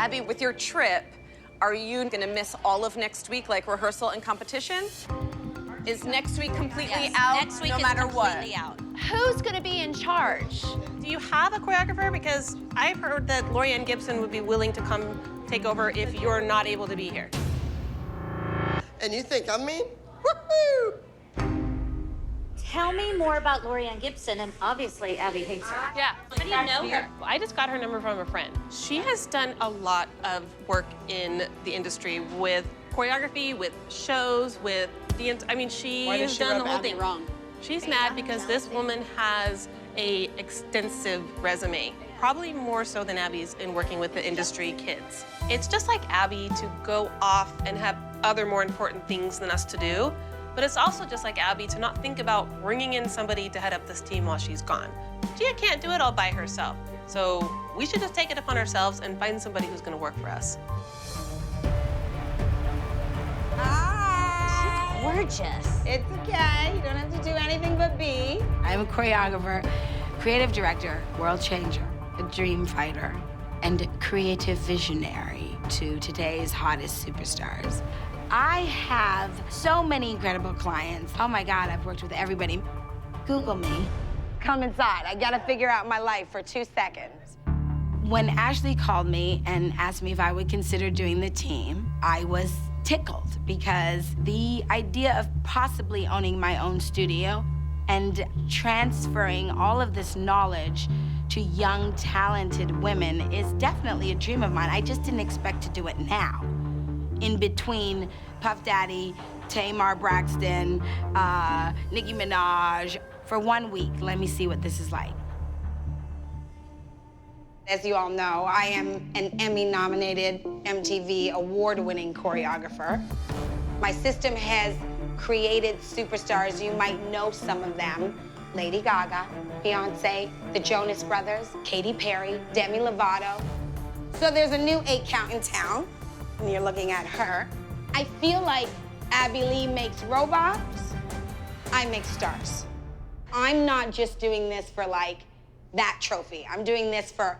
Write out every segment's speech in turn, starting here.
Abby, with your trip, are you gonna miss all of next week, like rehearsal and competition? Is next week completely out, Next week no is matter completely what? out. Who's gonna be in charge? Do you have a choreographer? Because I've heard that Laurieann Gibson would be willing to come take over if you're not able to be here. And you think I'm mean? Woohoo! Tell me more about Laurieann Gibson, and obviously Abby hates her. Yeah. How do you know her? I just got her number from a friend. She has done a lot of work in the industry with choreography, with shows, with dance. I mean, she has done the whole thing. Wrong? She's mad because this woman has a extensive resume, probably more so than Abby's in working with the industry kids. It's just like Abby to go off and have other more important things than us to do, but it's also just like Abby to not think about bringing in somebody to head up this team while she's gone. Gia can't do it all by herself, so we should just take it upon ourselves and find somebody who's gonna work for us. Gorgeous. It's okay. You don't have to do anything but be. I'm a choreographer, creative director, world changer, a dream fighter, and creative visionary to today's hottest superstars. I have so many incredible clients. Oh my God, I've worked with everybody. Google me. Come inside. I gotta figure out my life for 2 seconds. When Ashley called me and asked me if I would consider doing the team, I was tickled because the idea of possibly owning my own studio and transferring all of this knowledge to young, talented women is definitely a dream of mine. I just didn't expect to do it now. In between Puff Daddy, Tamar Braxton, Nicki Minaj, for 1 week, let me see what this is like. As you all know, I am an Emmy-nominated, MTV award-winning choreographer. My system has created superstars. You might know some of them. Lady Gaga, Beyonce, the Jonas Brothers, Katy Perry, Demi Lovato. So there's a new 8 count in town, and you're looking at her. I feel like Abby Lee makes robots, I make stars. I'm not just doing this for like that trophy. I'm doing this for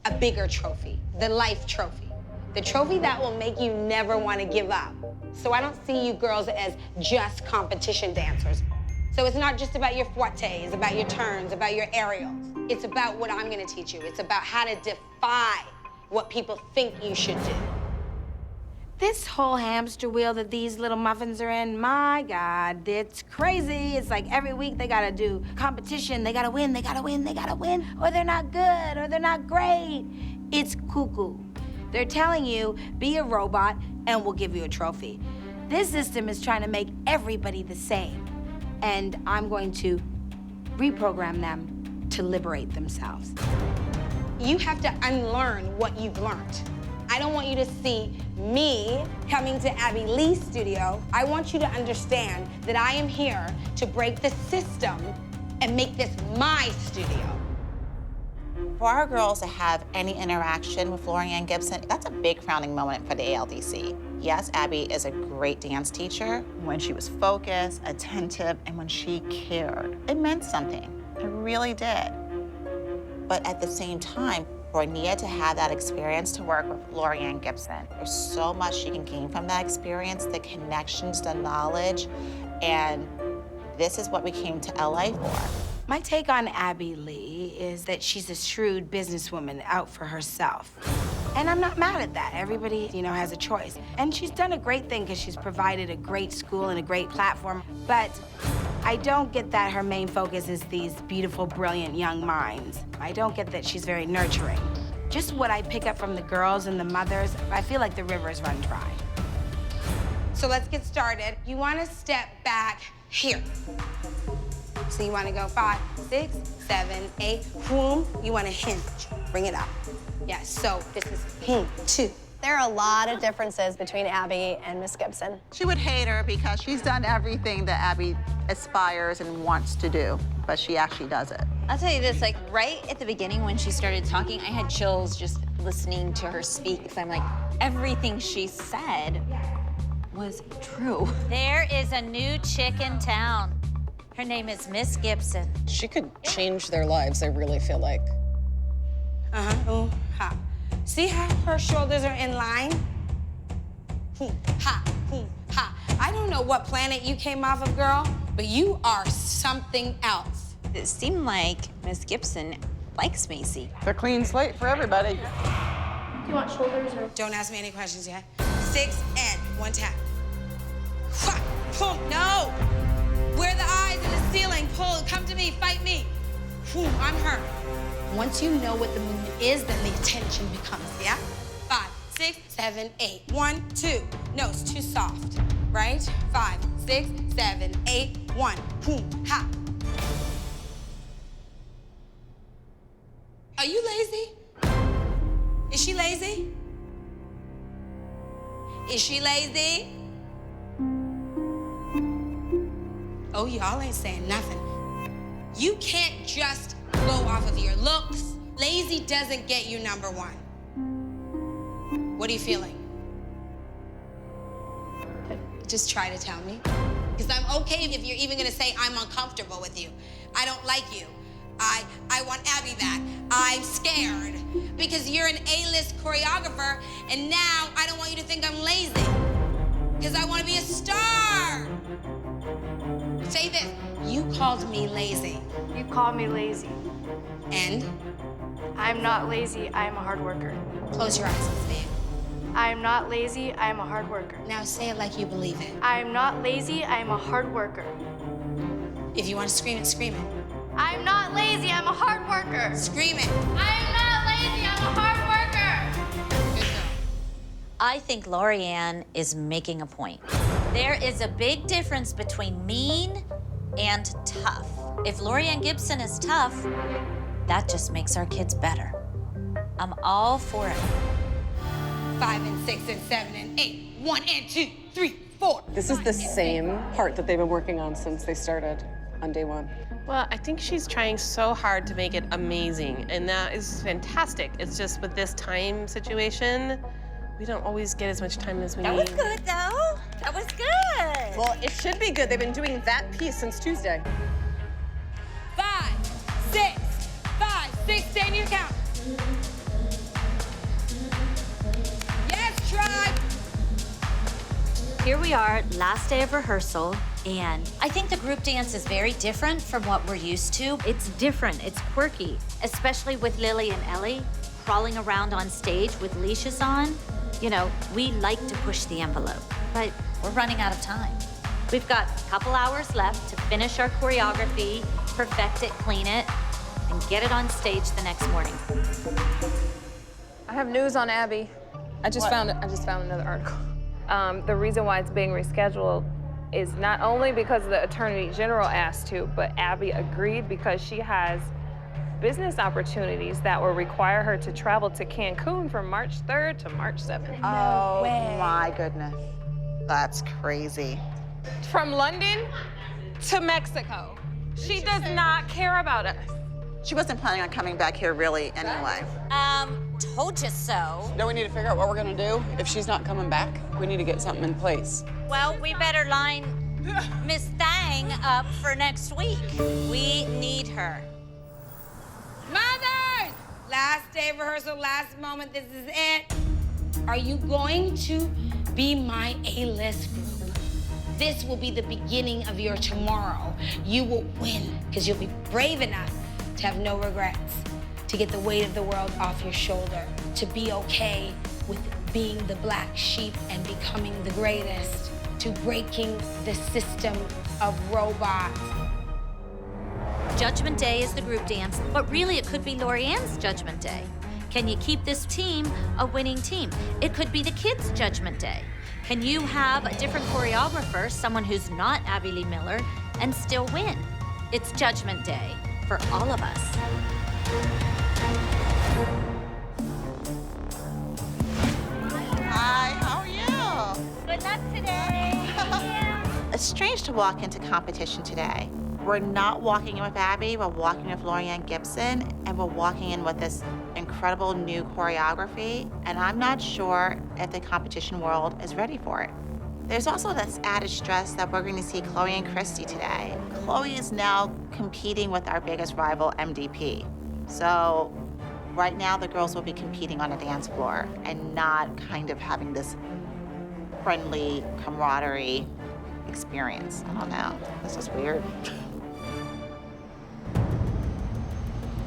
a bigger trophy, the life trophy. The trophy that will make you never want to give up. So I don't see you girls as just competition dancers. So it's not just about your fortes, about your turns, about your aerials. It's about what I'm gonna teach you. It's about how to defy what people think you should do. This whole hamster wheel that these little muffins are in, my God, it's crazy. It's like every week they gotta do competition. They gotta win, they gotta win, they gotta win, or they're not good, or they're not great. It's cuckoo. They're telling you, be a robot and we'll give you a trophy. This system is trying to make everybody the same. And I'm going to reprogram them to liberate themselves. You have to unlearn what you've learned. I don't want you to see me coming to Abby Lee's studio. I want you to understand that I am here to break the system and make this my studio. For our girls to have any interaction with Laurieann Gibson, that's a big crowning moment for the ALDC. Yes, Abby is a great dance teacher. When she was focused, attentive, and when she cared, it meant something. It really did. But at the same time, for Nia to have that experience to work with Laurieann Gibson, there's so much she can gain from that experience, the connections, the knowledge, and this is what we came to LA for. My take on Abby Lee is that she's a shrewd businesswoman out for herself. And I'm not mad at that. Everybody, has a choice. And she's done a great thing because she's provided a great school and a great platform. But I don't get that her main focus is these beautiful, brilliant young minds. I don't get that she's very nurturing. Just what I pick up from the girls and the mothers, I feel like the rivers run dry. So let's get started. You want to step back here. So you want to go 5, 6, 7, 8, boom. You want to hinge, bring it up. Yes, so this is 2. There are a lot of differences between Abby and Miss Gibson. She would hate her because she's done everything that Abby aspires and wants to do, but she actually does it. I'll tell you this, like right at the beginning when she started talking, I had chills just listening to her speak. I'm like, everything she said was true. There is a new chick in town. Her name is Miss Gibson. She could change their lives, I really feel like. Uh-huh, ooh, ha. See how her shoulders are in line? Ha, ha. I don't know what planet you came off of, girl, but you are something else. It seemed like Miss Gibson likes Macy. It's a clean slate for everybody. Do you want shoulders or? Don't ask me any questions yet. 6 and 1 tap. Ha, boom, no. Where are the eyes in the ceiling? Pull, come to me, fight me. I'm her. Once you know what the movement is, then the attention becomes, yeah? 5, 6, 7, 8. 1, 2. No, it's too soft, right? 5, 6, 7, 8. 1. Ha. Are you lazy? Is she lazy? Is she lazy? Oh, y'all ain't saying nothing. You can't just go off of your looks. Lazy doesn't get you #1. What are you feeling? Just try to tell me. Because I'm okay if you're even gonna say I'm uncomfortable with you. I don't like you. I want Abby back. I'm scared because you're an A-list choreographer, and now I don't want you to think I'm lazy because I want to be a star. Say this. You called me lazy. You call me lazy. And? I'm not lazy, I'm a hard worker. Close your eyes, Miss Babe. I'm not lazy, I'm a hard worker. Now say it like you believe it. I'm not lazy, I'm a hard worker. If you want to scream it, scream it. I'm not lazy, I'm a hard worker. Scream it. I'm not lazy, I'm a hard worker. Good girl. I think Laurieann is making a point. There is a big difference between mean and tough. If Laurieann Gibson is tough, that just makes our kids better. I'm all for it. 5 and 6 and 7 and 8. 1 and 2, 3, 4. This is the same part that they've been working on since they started on day 1. Well, I think she's trying so hard to make it amazing, and that is fantastic. It's just with this time situation, we don't always get as much time as we need. That was good, though. That was good. Well, it should be good. They've been doing that piece since Tuesday. 5, 6, 5, 6. Stay in your count. Yes, tribe. Here we are, last day of rehearsal, and I think the group dance is very different from what we're used to. It's different, it's quirky, especially with Lily and Ellie crawling around on stage with leashes on. You know, we like to push the envelope, but we're running out of time. We've got a couple hours left to finish our choreography, perfect it, clean it, and get it on stage the next morning. I have news on Abby. I just found another article. The reason why it's being rescheduled is not only because the Attorney General asked to, but Abby agreed because she has business opportunities that will require her to travel to Cancun from March 3rd to March 7th. Oh my goodness. That's crazy. From London to Mexico. She does not care about us. She wasn't planning on coming back here really anyway. Told you so. Don't we need to figure out what we're gonna do if she's not coming back? We need to get something in place. Well, we better line Miss Thang up for next week. We need her. Mothers! Last day of rehearsal, last moment, this is it. Are you going to be my A-list group? This will be the beginning of your tomorrow. You will win, because you'll be brave enough to have no regrets, to get the weight of the world off your shoulder, to be okay with being the black sheep and becoming the greatest, to breaking the system of robots. Judgment Day is the group dance, but really it could be Laurieann's Judgment Day. Can you keep this team a winning team? It could be the kids' Judgment Day. Can you have a different choreographer, someone who's not Abby Lee Miller, and still win? It's Judgment Day for all of us. Hi, how are you? Good luck today. It's strange to walk into competition today. We're not walking in with Abby, we're walking with Laurieann Gibson, and we're walking in with this incredible new choreography, and I'm not sure if the competition world is ready for it. There's also this added stress that we're going to see Chloe and Christy today. Chloe is now competing with our biggest rival, MDP. So Right now, the girls will be competing on a dance floor and not kind of having this friendly camaraderie experience. I don't know. This is weird.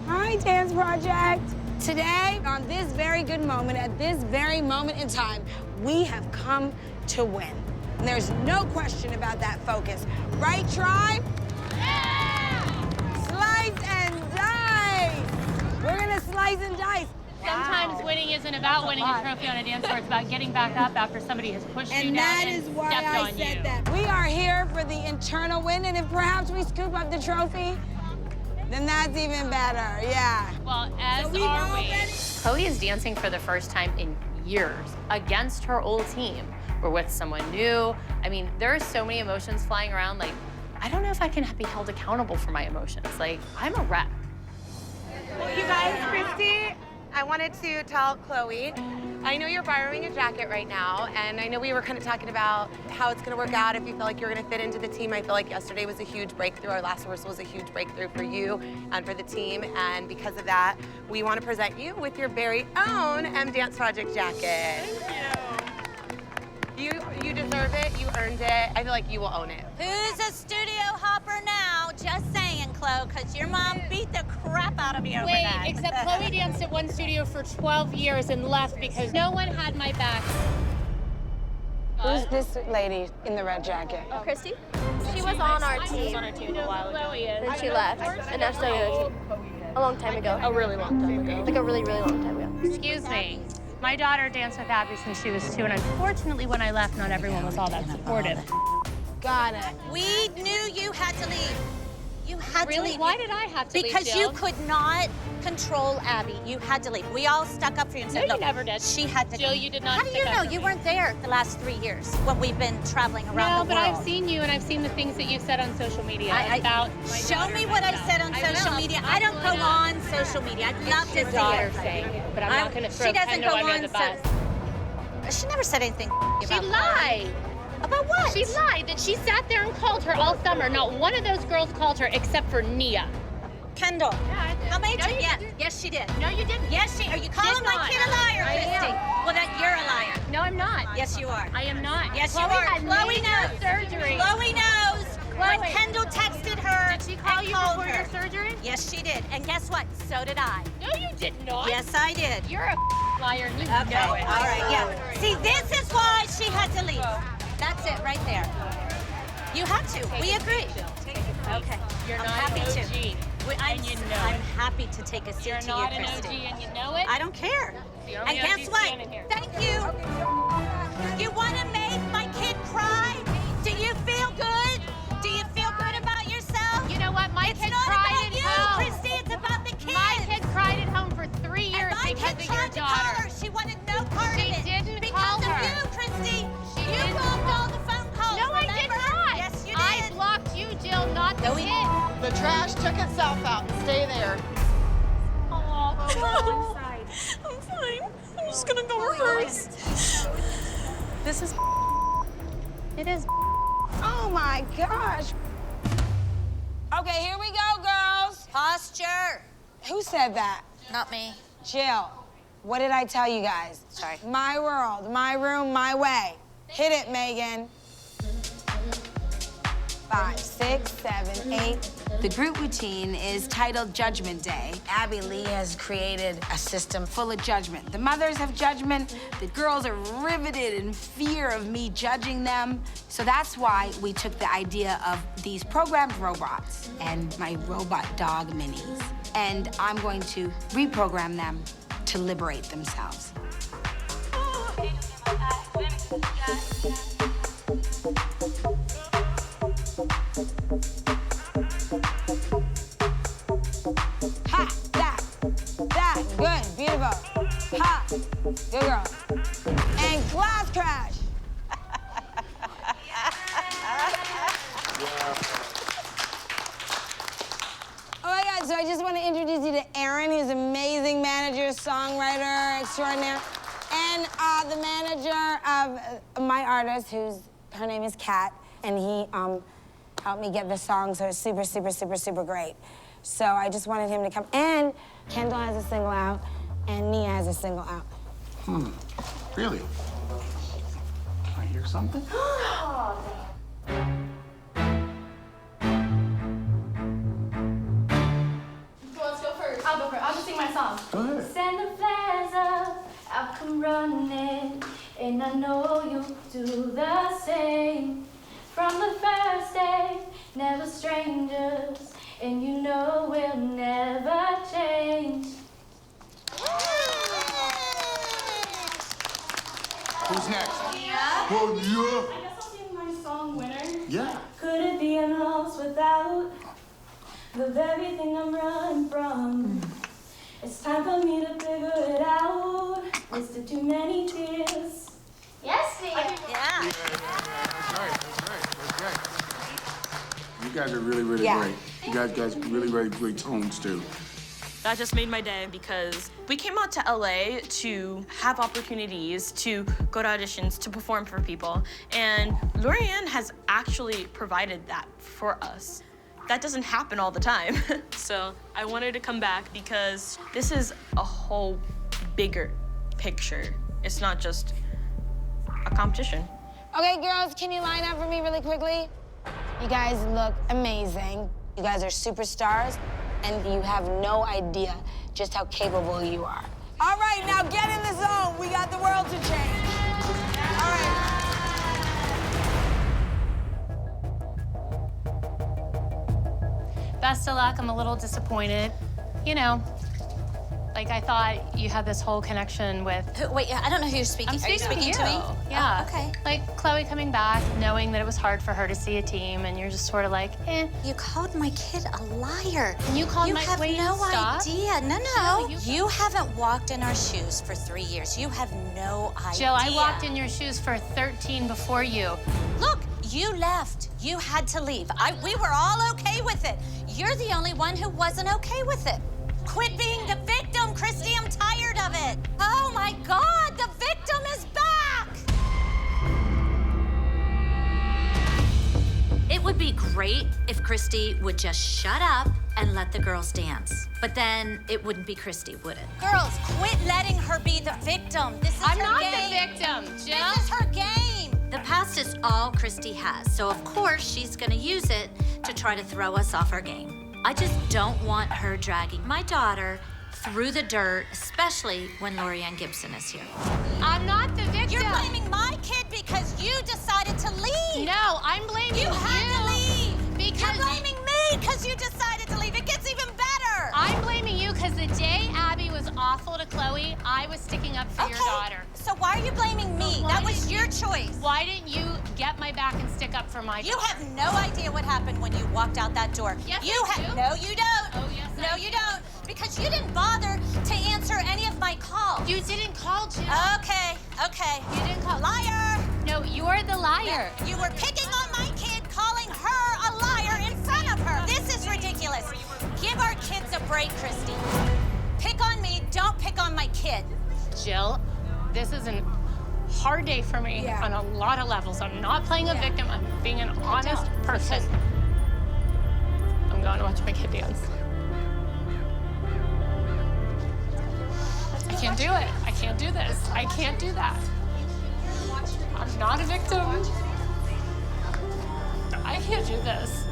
Hi, Dance Project. Today, on this very good moment, at this very moment in time, we have come to win. And there's no question about that focus. Right, tribe? Yeah! Slice and dice. We're gonna slice and dice. Sometimes winning isn't about winning a trophy on a dance floor. It's about getting back up after somebody has pushed you down that and is why stepped I on said you. that. We are here for the internal win, and if perhaps we scoop up the trophy, then that's even better, yeah. Well, as So are we. Chloe is dancing for the first time in years against her old team. We're with someone new. I mean, there are so many emotions flying around. Like, I don't know if I can be held accountable for my emotions. Like, I'm a wreck. You guys, Christy, I wanted to tell Chloe, I know you're borrowing a jacket right now, and I know we were kind of talking about how it's gonna work out if you feel like you're gonna fit into the team. I feel like yesterday was a huge breakthrough. Our last rehearsal was a huge breakthrough for you and for the team, and because of that, we want to present you with your very own Dance Project jacket. Thank you. You deserve it, you earned it. I feel like you will own it. Who's a studio hopper now? Just saying, Chloe, because your mom beat the crap out of me over Wait, that. except Chloe danced at one studio for 12 years and left because no one had my back. Who's this lady in the red jacket? Christy? She was on our team. She was on our team a while ago. Chloe is. Then she left, and now she's on the other team. A long time ago. A really long time ago. Like a really, really long time ago. Excuse me. My daughter danced with Abby since she was 2, and unfortunately, when I left, not everyone was all that supportive. Got it. We knew you had to leave. You had to leave. Why did I have to leave, Because Jill? you could not control Abby. You had to leave. We all stuck up for you and said, No, look, you never did. she had to. Jill, you did not How do you stick up know? for You me. weren't there the last 3 years when we've been traveling around No, the but world. I've seen you, and I've seen the things that you've said on social media about my Show daughter me and what my I've stuff. said on social will. media. I'll I don't pull go it up. on social media. I'd love to Your see daughter it. saying it, but I'm not going to throw She doesn't Kendall go under on the bus. She never said anything She about lied. About what? She lied that she sat there and called her all summer. Not one of those girls called her except for Nia. Kendall. Yeah, I did. How many No, times? you Yes, didn't. yes, she did. No, you didn't. Yes, she. Are you calling my not. kid a liar, I Christy? am. Well, then you're a liar. No, I'm not. Yes, you are. I am not. Yes, Chloe you are. had Chloe major knows. surgery. Chloe knows. When Chloe. Kendall texted her, Did she call and you called before her. your surgery? Yes, she did. And guess what? So did I. No, you did not. Yes, I did. You're a liar. And you Okay. know it. All right. Yeah. See, this is why she had to leave. That's it, right there. You had to. We agree. Okay. You're I'm not happy an to. OG. I'm happy to take a seat You're to not you, an Christy. OG, and you know it. I don't care. The only And OG guess what? standing here. Thank you. You want to make my kid cry? Do you feel good? Do you feel good about yourself? You know what? My It's kid not cried about at you, home. Christy. It's about the kid. My kid cried at home for 3 years And my because kid of your tried to call daughter. her. She wanted no part She of it. didn't because call of her. you, Christy. She you didn't. blocked all the phone calls. No, I did remember? not. Yes, you I did. blocked you, Jill, not the No, he kid. The trash took itself out. Stay there. I'm fine. I'm just gonna go rehearse. This is. It is. Oh my gosh. Okay, here we go, girls. Posture. Who said that? Not me. Jill, what did I tell you guys? Sorry. My world, my room, my way. Hit it, Megan. 5, 6, 7, 8. The group routine is titled Judgment Day. Abby Lee has created a system full of judgment. The mothers have judgment. The girls are riveted in fear of me judging them. So that's why we took the idea of these programmed robots and my robot dog minis. And I'm going to reprogram them to liberate themselves. Ha! That, good, beautiful. Ha! Good girl. And class crash. Oh my God, so I just want to introduce you to Aaron, who's an amazing manager, songwriter extraordinaire, and the manager of my artist, her name is Kat, and he helped me get the song, so it's super, super, super, super great. So I just wanted him to come. And Kendall has a single out, and Nia has a single out. Really? Can I hear something? Who wants to go first? I'll go first. I'll just sing my song. Go ahead. Send the flares up, I'll come running, and I know you'll do the same. From the first day, never strangers, and you know we'll never change. Who's next? Yeah. Oh, I guess I'll sing my song, Winner. yeah. Could it be I'm lost without the very thing I'm running from? It's time for me to figure it out. Wasted too many tears. Yes, dear. Yeah. That's right. You guys are really, really Yeah. great. You guys really, really great tones, too. That just made my day because we came out to LA to have opportunities to go to auditions, to perform for people. And Laurieann has actually provided that for us. That doesn't happen all the time. So I wanted to come back because this is a whole bigger picture. It's not just a competition. Okay, girls, can you line up for me really quickly? You guys look amazing. You guys are superstars, and you have no idea just how capable you are. All right, now get in the zone. We got the world to change. All right. Best of luck. I'm a little disappointed. You know, like I thought you had this whole connection with. Wait, I don't know who you're speaking. I'm Are you speaking speaking to me? Yeah. Oh, okay. Like Chloe coming back, knowing that it was hard for her to see a team, and you're just sort of like, eh. You called my kid a liar. And you called you my have wait, no stop. idea. No. Jill, You haven't walked in our shoes for 3 years. You have no idea. Jill, I walked in your shoes for 13 before you. Look, you left. You had to leave. We were all okay with it. You're the only one who wasn't okay with it. Quit being the victim, Christy. I'm tired of it. Oh my God, the victim is back. It would be great if Christy would just shut up and let the girls dance. But then it wouldn't be Christy, would it? Girls, quit letting her be the victim. This is I'm her not game. the victim, Jill. This is her game. The past is all Christy has, so of course she's gonna use it to try to throw us off our game. I just don't want her dragging my daughter through the dirt, especially when Laurieann Gibson is here. I'm not the victim. You're blaming my kid because you decided to leave. No, I'm blaming you. You had to leave. Because you're blaming me because you decided to leave. It gets even better. I'm blaming you because the day Abby was awful to Chloe, I was sticking up for your daughter. So why are you blaming me? That was your choice. Why didn't you get my back and stick up for my daughter? You have no idea what happened when you walked out that door. Yes, you I do. No, you don't. Oh, yes, No, you don't. Because you didn't bother to answer any of my calls. You didn't call, Jill. Okay. You didn't call. Liar. No, you're the liar. You were picking on my kid, calling her a liar in front of her. This is ridiculous. Give our kids a break, Christy. Pick on me, don't pick on my kid. Jill, this is a hard day for me on a lot of levels. I'm not playing a victim. I'm being an honest person. I'm going to watch my kid dance. I can't do it. I can't do this. I can't do that. I'm not a victim. I can't do this.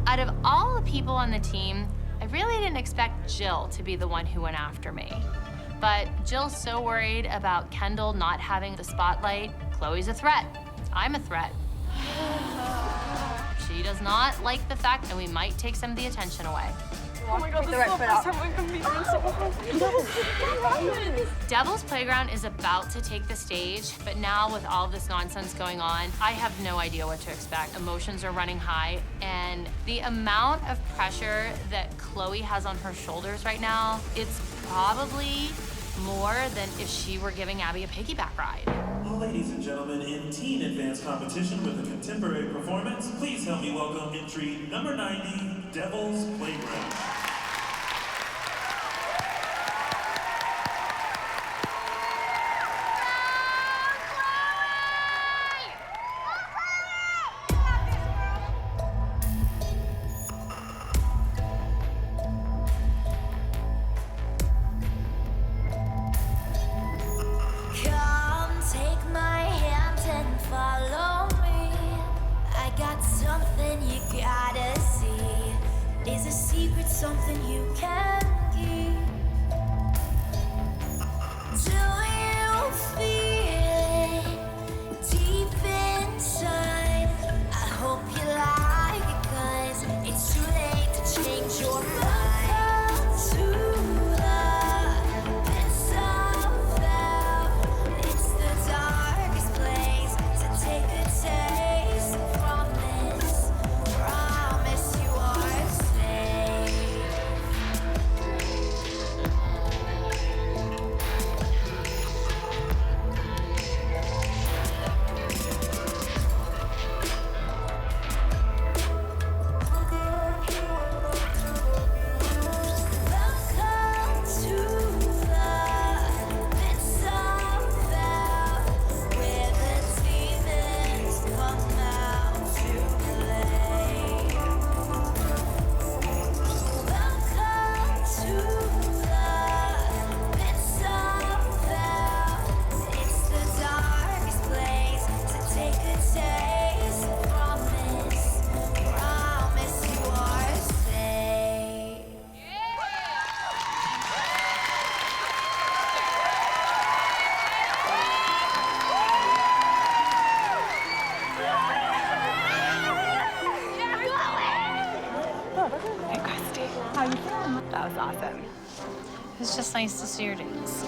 Out of all the people on the team, I really didn't expect Jill to be the one who went after me. But Jill's so worried about Kendall not having the spotlight. Chloe's a threat. I'm a threat. She does not like the fact that we might take some of the attention away. Oh my God, this is the first time I'm gonna be doing so Devil's Playground is about to take the stage, but now with all this nonsense going on, I have no idea what to expect. Emotions are running high, and the amount of pressure that Chloe has on her shoulders right now, it's probably more than if she were giving Abby a piggyback ride. Ladies and gentlemen, in teen advanced competition with a contemporary performance, please help me welcome entry number 90, Devil's Playground. something you gotta see. Is a secret something you can keep? Do you feel it deep inside? I hope you like it, 'cause it's too late to change your mind. To the pits of hell, it's the darkest place. So take a taste from this. Promise you are safe. Welcome to the pits of hell, where the demons come out to play. Welcome to the pits of hell. It's the darkest place, so take a taste from this. Promise you are safe. Hey, Christy. How you feeling? That was awesome. It's just nice to see your dudes.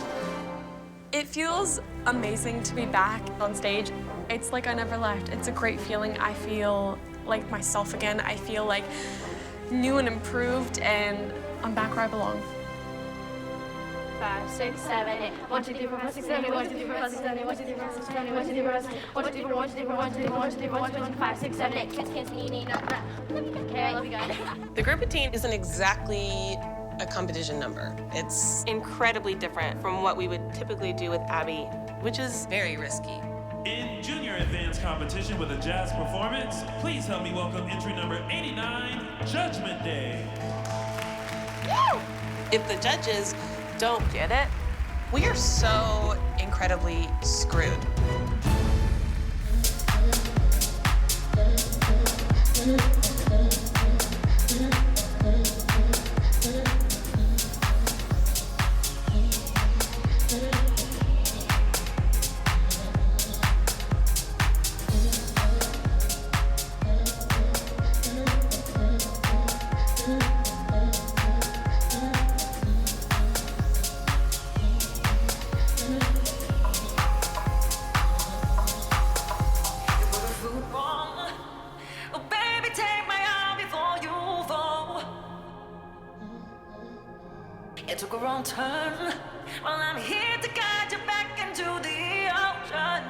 It feels amazing to be back on stage. It's like I never left. It's a great feeling. I feel like myself again. I feel like new and improved, and I'm back where I belong. 5, 6, 7, 8. 1, 2, 3, 4, 5, 6, 7, 8. 1, 2, 3, 4, 5, 6, 7, 8. 1, 2, 3, 4, 5, 6, 7, 8. 1, 2, 3, 4, 5, 6, 1, 2, 3, 4, 1, 2, 3, 4, 1, 2, 3, 4, 1, 2, 3, 4, 1, 2, 3, 4, 5, 6, 7, 8. Kiss, nee, Okay, I love you guys. The group routine isn't exactly a competition number. It's incredibly different from what we would typically do with Abby, which is very risky. In junior advanced competition with a jazz performance, please help me welcome entry number 89, Judgment Day. If the judges don't get it, we are so incredibly screwed. It took a wrong turn. Well, I'm here to guide you back into the ocean.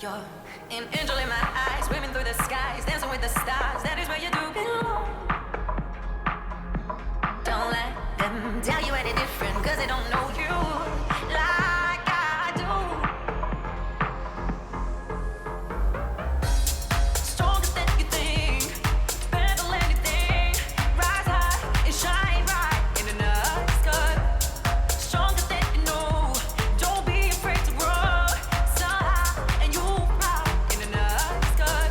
You're an angel in my eyes, swimming through the skies, dancing with the stars. That is where you do belong. Don't let them tell you any different, 'cause they don't know you like I do. Stronger than you think, better than anything. Rise high and shine bright in the night sky. Stronger than you know. Don't be afraid to grow. So high and you fly in the night sky.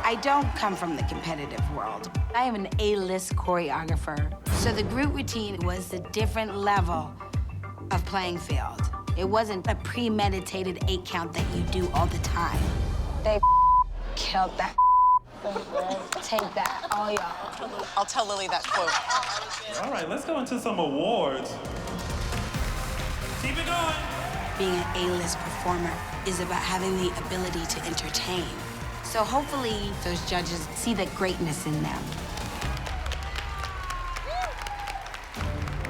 I don't come from the competitive world. I am an A-list choreographer. So the group routine was a different level of playing field. It wasn't a premeditated 8 count that you do all the time. They killed that. Take that, all y'all. I'll tell Lily that quote. All right, let's go into some awards. Keep it going. being an A-list performer is about having the ability to entertain. So hopefully those judges see the greatness in them.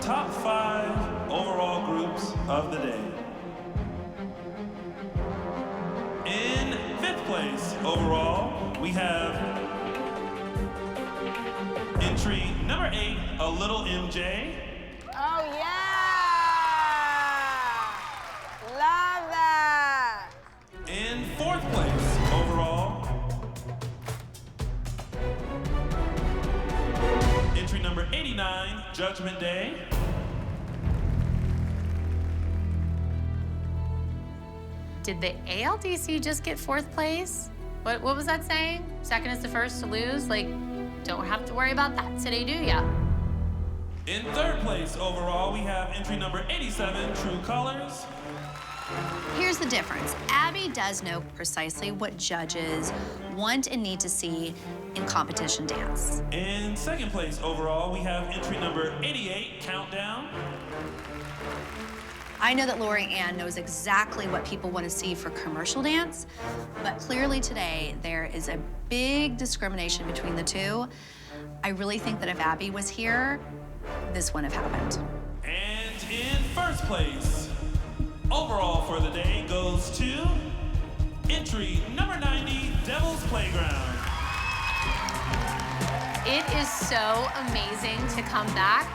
Top 5 overall groups of the day. In 5th place overall, we have entry number 8, A Little MJ. Oh, yeah! Love that! In 4th place overall, entry number 89, Judgment Day. Did the ALDC just get 4th place? What was that saying? Second is the first to lose? Like, don't have to worry about that today, do ya? In 3rd place overall, we have entry number 87, True Colors. Here's the difference. Abby does know precisely what judges want and need to see in competition dance. In 2nd place overall, we have entry number 88, Countdown. I know that Laurieann knows exactly what people want to see for commercial dance, but clearly today there is a big discrimination between the two. I really think that if Abby was here, this wouldn't have happened. And in 1st place overall for the day goes to entry number 90, Devil's Playground. It is so amazing to come back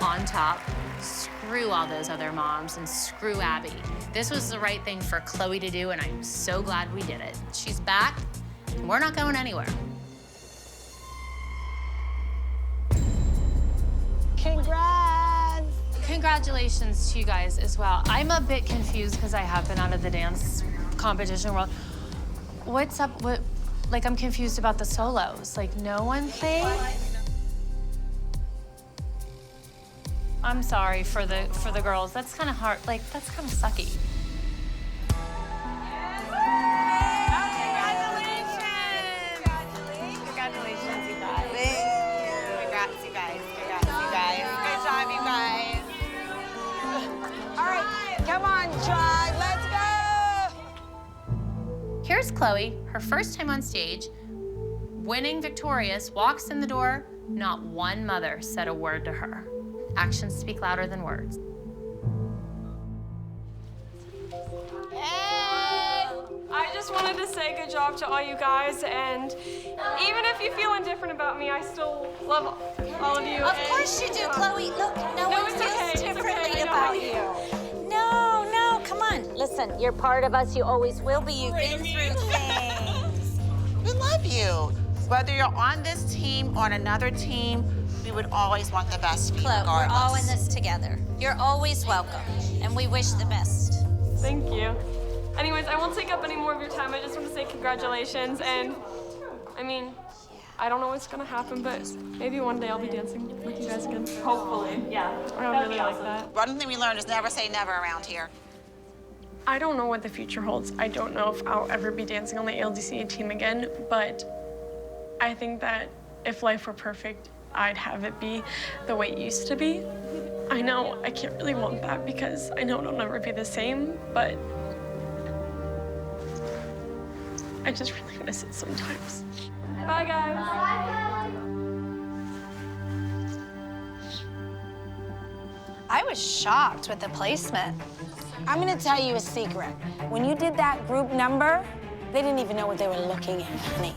on top. Screw all those other moms and screw Abby. This was the right thing for Chloe to do, and I'm so glad we did it. She's back, and we're not going anywhere. Congrats! Congratulations to you guys as well. I'm a bit confused because I have been out of the dance competition world. What's up? Like, I'm confused about the solos. Like, no one played? I'm sorry for the girls. That's kind of hard. Like, that's kind of sucky. Congratulations, you guys. Congrats, you guys. Congrats, you guys. Good job, you guys. All right, come on, tribe, let's go! Here's Chloe, her first time on stage, winning victorious, walks in the door. Not one mother said a word to her. Actions speak louder than words. I just wanted to say good job to all you guys, and even if you feel indifferent about me, I still love all of you. Of course you do, Chloe. Look, no one it's feels okay. differently It's okay. about you. No, come on. Listen, you're part of us. You always will be. You've been through things. We love you. Whether you're on this team or on another team, we would always want the best for you, Chloe, we're regardless. all in this together. You're always welcome, and we wish the best. Thank you. Anyways, I won't take up any more of your time. I just want to say congratulations, and I mean, I don't know what's gonna happen, but maybe one day I'll be dancing with you guys again. Hopefully. Yeah. I would really like that. One thing we learned is never say never around here. I don't know what the future holds. I don't know if I'll ever be dancing on the ALDC team again, but I think that if life were perfect, I'd have it be the way it used to be. I know I can't really want that because I know it'll never be the same, but I just really miss it sometimes. Bye, guys. I was shocked with the placement. I'm gonna tell you a secret. When you did that group number, they didn't even know what they were looking at, honey.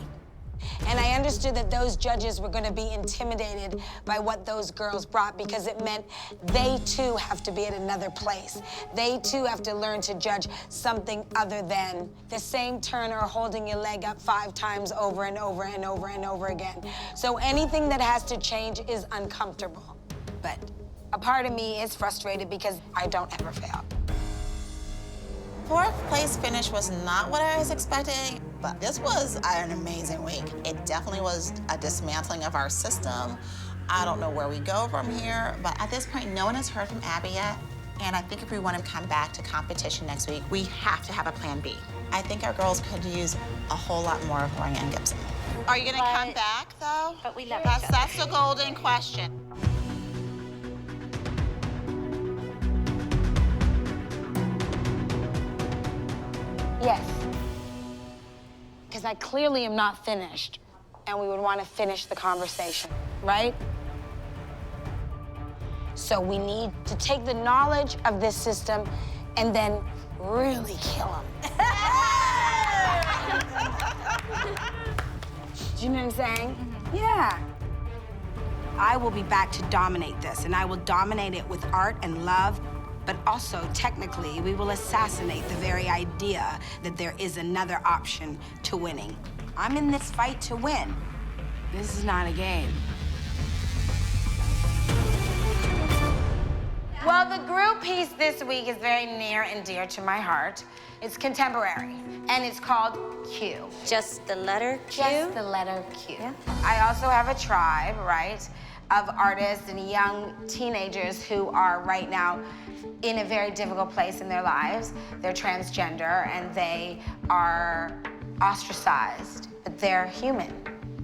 And I understood that those judges were gonna be intimidated by what those girls brought because it meant they too have to be at another place. They too have to learn to judge something other than the same turn or holding your leg up 5 times over and over and over and over again. So anything that has to change is uncomfortable. But a part of me is frustrated because I don't ever fail. 4th place finish was not what I was expecting, but this was an amazing week. It definitely was a dismantling of our system. I don't know where we go from here, but at this point, no one has heard from Abby yet. And I think if we want to come back to competition next week, we have to have a plan B. I think our girls could use a whole lot more of Laurieann Gibson. Are you gonna come back, though? But we love each other. That's the golden question. Yes. Because I clearly am not finished, and we would want to finish the conversation, right? So we need to take the knowledge of this system and then really kill him. Do you know what I'm saying? Yeah. I will be back to dominate this, and I will dominate it with art and love, but also, technically, we will assassinate the very idea that there is another option to winning. I'm in this fight to win. This is not a game. Well, the group piece this week is very near and dear to my heart. It's contemporary, and it's called Q. Just the letter Q? Just the letter Q. Yeah. I also have a tribe, right, of artists and young teenagers who are right now in a very difficult place in their lives. They're transgender, and they are ostracized, but they're human.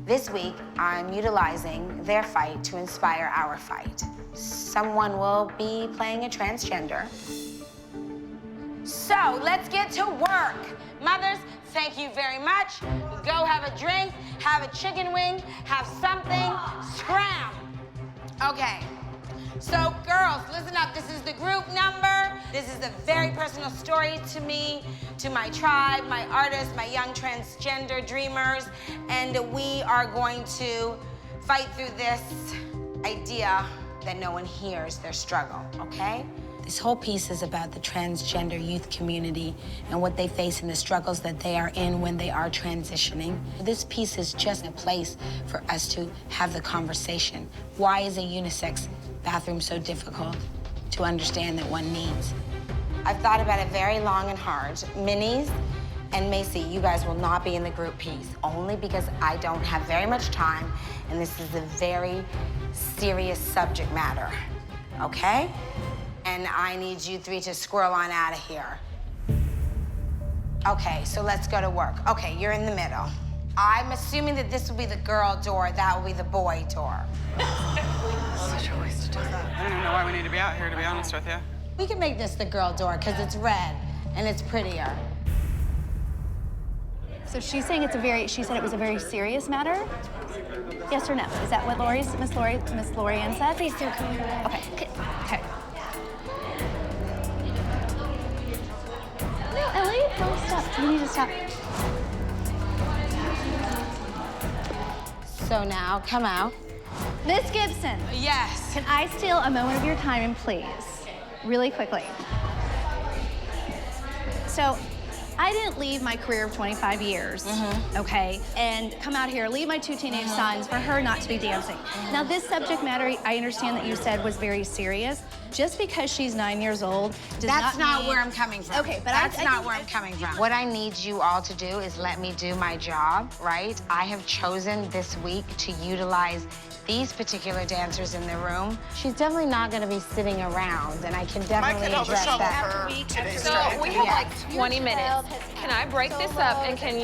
This week, I'm utilizing their fight to inspire our fight. Someone will be playing a transgender. So let's get to work. Mothers, thank you very much. Go have a drink, have a chicken wing, have something, scram. Okay, so girls, listen up. This is the group number. This is a very personal story to me, to my tribe, my artists, my young transgender dreamers, and we are going to fight through this idea that no one hears their struggle, okay? This whole piece is about the transgender youth community and what they face and the struggles that they are in when they are transitioning. This piece is just a place for us to have the conversation. Why is a unisex bathroom so difficult to understand that one needs? I've thought about it very long and hard. Minis and Macy, you guys will not be in the group piece, only because I don't have very much time, and this is a very serious subject matter, okay? And I need you three to squirrel on out of here. Okay, so let's go to work. Okay, you're in the middle. I'm assuming that this will be the girl door, that will be the boy door. Such a waste of time. I don't even know why we need to be out here, to be honest with you. We can make this the girl door, because it's red, and it's prettier. So she's saying she said it was a very serious matter? Yes or no? Is that what Miss Laurieann said? Please do come here. Okay. Okay. No, Ellie, no, stop. You need to stop. So now, come out. Miss Gibson. Yes. Can I steal a moment of your time, please? Really quickly. So, I didn't leave my career of 25 years, okay, and come out here, leave my two teenage sons for her not to be dancing. Now, this subject matter, I understand that you said was very serious. Just because she's 9 years old does That's not mean... where I'm coming from. Okay, but that's not where I'm coming from. What I need you all to do is let me do my job, right? I have chosen this week to utilize these particular dancers in the room. She's definitely not going to be sitting around, and I can definitely address that. So we have like 20 minutes. Can I break this up, and can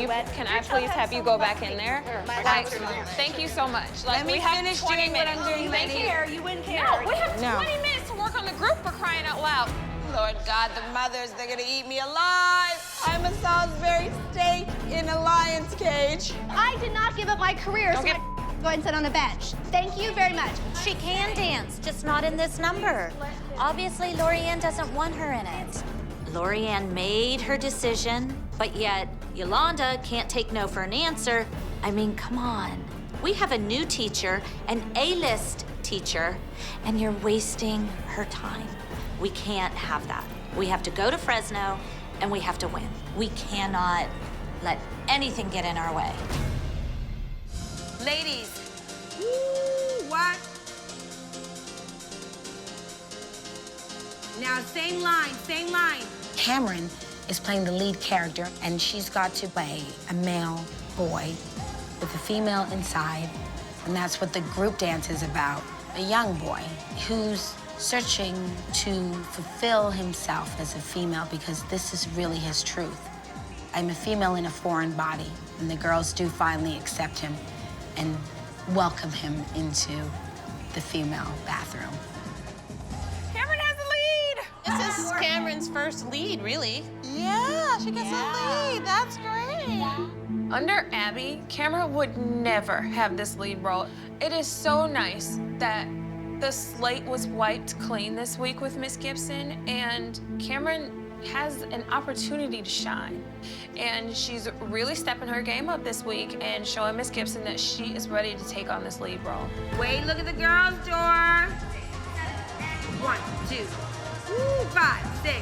I please have you go back in there? Like, thank you so much. Like, Let me we have finish 20 doing what minutes. I'm doing. Thank you. You wouldn't care. No, we have 20 minutes to work on the group for crying out loud. Lord God, the mothers, they're gonna eat me alive. I'm a Salisbury steak in a lion's cage. I did not give up my career, so go ahead and sit on the bench. Thank you very much. She can dance, just not in this number. Obviously, Laurieann doesn't want her in it. Laurieann made her decision, but yet Yolanda can't take no for an answer. I mean, come on. We have a new teacher, an A-list teacher, and you're wasting her time. We can't have that. We have to go to Fresno, and we have to win. We cannot let anything get in our way. Ladies, woo, what? Now, same line. Cameron is playing the lead character, and she's got to play a male boy with a female inside, and that's what the group dance is about. A young boy who's searching to fulfill himself as a female because this is really his truth. I'm a female in a foreign body, and the girls do finally accept him and welcome him into the female bathroom. Cameron has the lead. This is Cameron's first lead, really. Yeah, she gets a lead. That's great. Under Abby, Cameron would never have this lead role. It is so nice that the slate was wiped clean this week with Miss Gibson, and Cameron has an opportunity to shine. And she's really stepping her game up this week and showing Miss Gibson that she is ready to take on this lead role. Wait, look at the girls' door. 1, 2, 5, 6,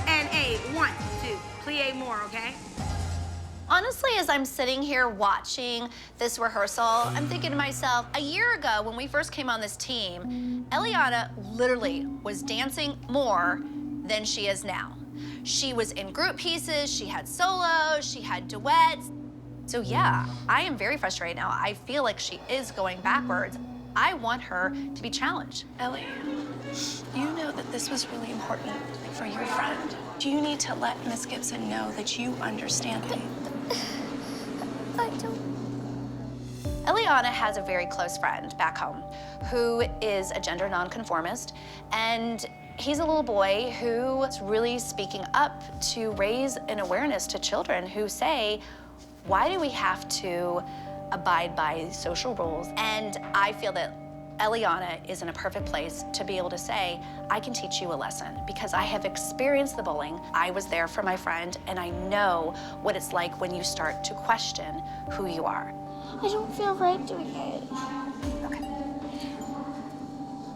and 8. 1, 2. Plie more, okay? Honestly, as I'm sitting here watching this rehearsal, I'm thinking to myself, a year ago when we first came on this team, Eliana literally was dancing more than she is now. She was in group pieces, she had solos, she had duets. So yeah, I am very frustrated now. I feel like she is going backwards. I want her to be challenged. Ellie, you know that this was really important for your friend. Do you need to let Miss Gibson know that you understand it? I don't. Eliana has a very close friend back home who is a gender nonconformist, and he's a little boy who is really speaking up to raise an awareness to children who say, why do we have to abide by social rules? And I feel that Eliana is in a perfect place to be able to say, I can teach you a lesson because I have experienced the bullying. I was there for my friend, and I know what it's like when you start to question who you are. I don't feel right doing it.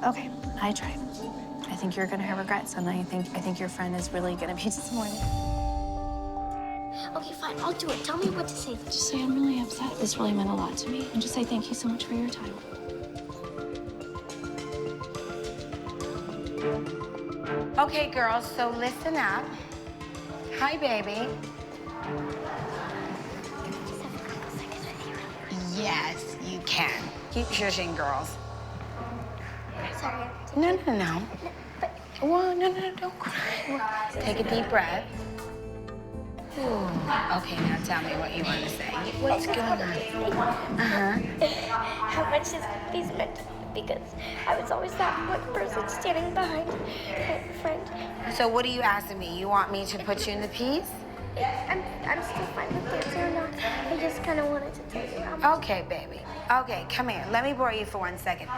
Okay, I tried. I think you're gonna have regrets, and I think your friend is really gonna be disappointed. Okay, fine, I'll do it. Tell me what to say. Just say I'm really upset. This really meant a lot to me, and just say thank you so much for your time. Okay, girls, so listen up. Hi, baby. Yes, you can. Keep shushing, girls. Sorry. No. Well, no, don't cry. Take a deep breath. Ooh. Okay, now tell me what you want to say. What's going on? How much is these meant to me? Because I was always that one person standing behind my friend. So what are you asking me? You want me to put you in the piece? I'm still fine with dancing or not. I just kind of wanted to tell you how much. Okay, baby. Okay, come here. Let me borrow you for 1 second.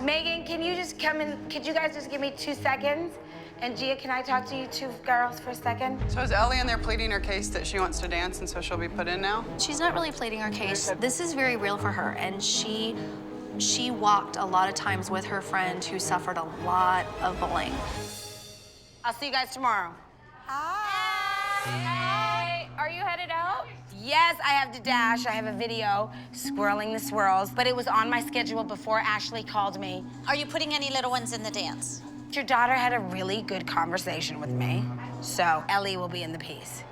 Megan, can you just come in? Could you guys just give me 2 seconds? And Gia, can I talk to you two girls for a second? So is Ellie in there pleading her case that she wants to dance and so she'll be put in now? She's not really pleading her case. This is very real for her, and she walked a lot of times with her friend who suffered a lot of bullying. I'll see you guys tomorrow. Hi, are you headed out? Yes, I have to dash. I have a video, Swirling the Swirls, but it was on my schedule before Ashley called me. Are you putting any little ones in the dance? Your daughter had a really good conversation with me, so Ellie will be in the piece.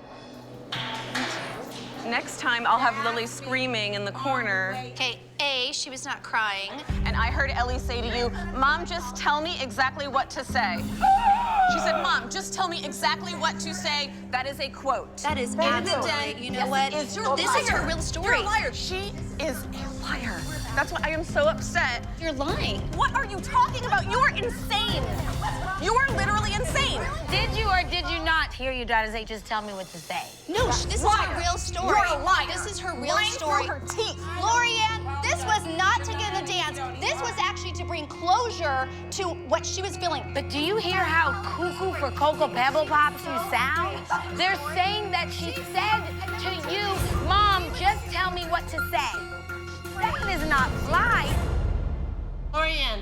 Next time, I'll have Lily screaming in the corner. Okay, A, she was not crying. And I heard Ellie say to you, Mom, just tell me exactly what to say. She said, Mom, just tell me exactly what to say. That is a quote. That is absolutely, you know what? This is her real story. You're a liar. She is a liar. That's why I am so upset. You're lying. What are you talking about? You are insane. You are literally insane. Did you or did you not hear your daughter say, just tell me what to say? No, this is her real story. You're a liar. This is her real Lying story. through her teeth. Laurieann, this was not to get in the dance. This was actually to bring closure to what she was feeling. But do you hear how cuckoo for Cocoa Pebble Pops you sound? They're saying that she said to you, Mom, just tell me what to say. That is not fly. Laurieann,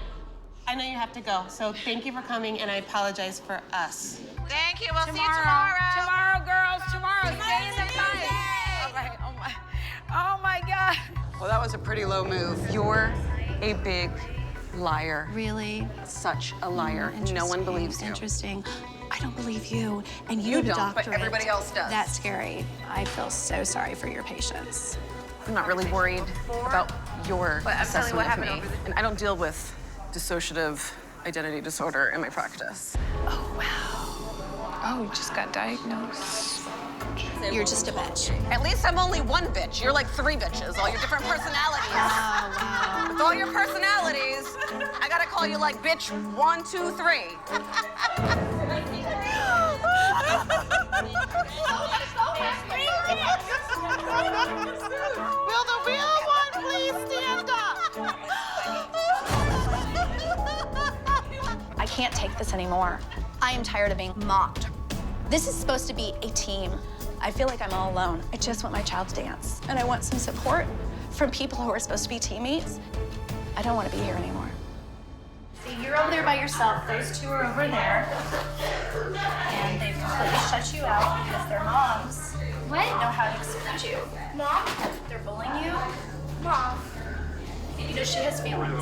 I know you have to go, so thank you for coming, and I apologize for us. Thank you. We'll see you tomorrow. Tomorrow, girls. Tomorrow. Stay in the fight. All right. Oh my God. Well, that was a pretty low move. You're a big liar. Really? Such a liar. No one believes you. Interesting. I don't believe you, and You the don't, but doctorate. everybody else does. That's scary. I feel so sorry for your patients. I'm not really worried about your But I'm telling you what assessment happened of me. And I don't deal with dissociative identity disorder in my practice. Oh, wow. Oh, you just got diagnosed. You're just a bitch. At least I'm only one bitch. You're like 3 bitches, all your different personalities. Oh, wow. With all your personalities, I gotta call you like bitch 1, 2, 3. I can't take this anymore. I am tired of being mocked. This is supposed to be a team. I feel like I'm all alone. I just want my child to dance, and I want some support from people who are supposed to be teammates. I don't want to be here anymore. See, you're over there by yourself. Those two are over there. And they've completely shut you out because their moms know how to exclude you. Mom? They're bullying you. Mom. You know, she has feelings.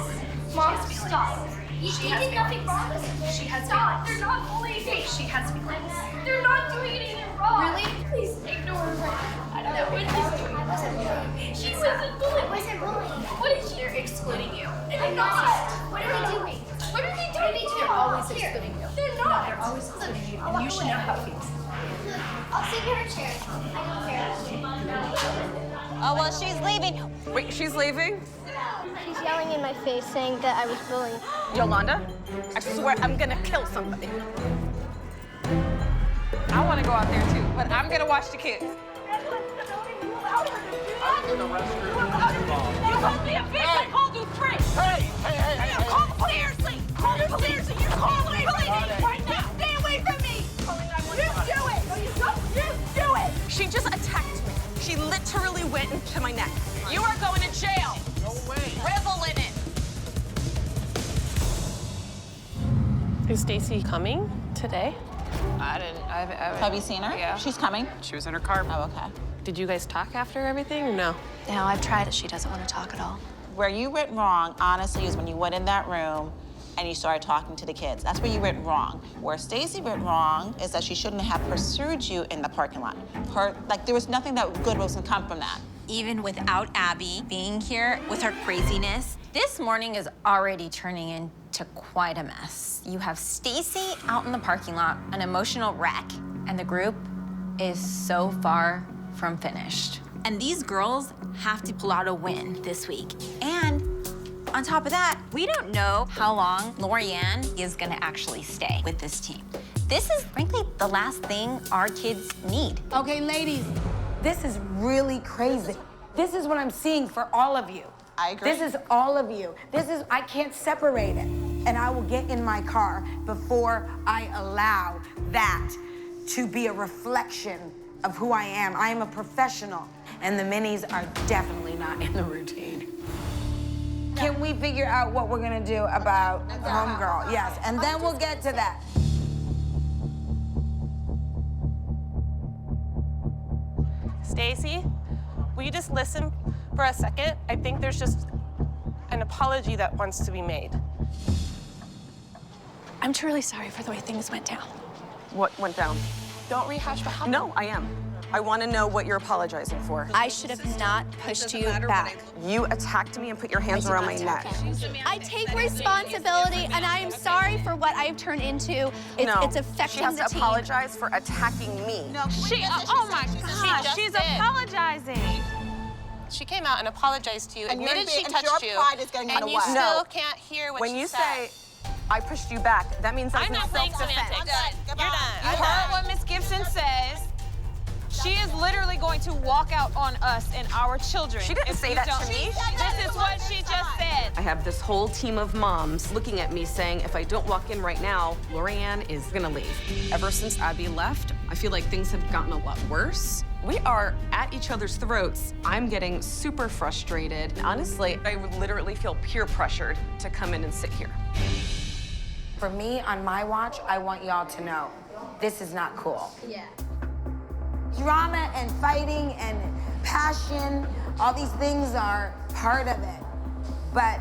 Mom, stop. She has did nothing feelings. wrong. She has Stop. feelings. They're not bullying me. She has feelings. They're not doing anything wrong. Really? Please ignore her. I don't know what she's doing. She wasn't bullying. Wasn't bullying. What is she? They're excluding you. They're not. What are they doing? What are they doing? They're always excluding you. They're not. They're always excluding you, and you should know how it feels. I'll sit in her chair. I don't care. Oh, well, she's leaving. Wait, she's leaving? She's yelling in my face saying that I was bullying. Yolanda, I swear I'm gonna kill somebody. I wanna go out there too, but I'm gonna watch the kids. You called me a bitch, I called you three. Hey. Call the police. Call the police and you call the police right now. Stay away from me. You do it. You do it. She just attacked me. She literally went into my neck. You are going to jail. No way. Revel in it. Is Stacy coming today? I haven't. Have you seen her? Yeah. She's coming. She was in her car. Oh, okay. Did you guys talk after everything or no? No, I've tried it. She doesn't want to talk at all. Where you went wrong, honestly, is when you went in that room and you started talking to the kids. That's where you went wrong. Where Stacy went wrong is that she shouldn't have pursued you in the parking lot. There was nothing that good was gonna come from that. Even without Abby being here with her craziness, this morning is already turning into quite a mess. You have Stacy out in the parking lot, an emotional wreck, and the group is so far from finished. And these girls have to pull out a win this week. And on top of that, we don't know how long Laurieann is gonna actually stay with this team. This is, frankly, the last thing our kids need. Okay, ladies, this is really crazy. This is what I'm seeing for all of you. I agree. This is all of you. I can't separate it. And I will get in my car before I allow that to be a reflection of who I am. I am a professional, and the minis are definitely not in the routine. Can we figure out what we're gonna do about homegirl? Yes, and then we'll get to that. Stacy, will you just listen for a second? I think there's just an apology that wants to be made. I'm truly sorry for the way things went down. What went down? Don't rehash what happened. No, I am. I want to know what you're apologizing for. I should have not pushed you back. You attacked me and put your hands around my neck. I take responsibility, and I am sorry for what I've turned into. It's affecting she has the to team. apologize for attacking me. No, oh my gosh, she's apologizing. She came out and apologized to you, And admitted she your touched you, pride is getting in and the you way. still No. can't hear what When she you said. say I pushed you back, that means I'm not playing self-defense. semantics. You're done. You heard what Miss Gibson says. She is literally going to walk out on us and our children. She didn't if say you that don't. to me. This is what she just said. I have this whole team of moms looking at me saying, if I don't walk in right now, Laurieann is gonna leave. Ever since Abby left, I feel like things have gotten a lot worse. We are at each other's throats. I'm getting super frustrated. Honestly, I would literally feel peer pressured to come in and sit here. For me, on my watch, I want y'all to know, this is not cool. Yeah. Drama and fighting and passion, all these things are part of it. But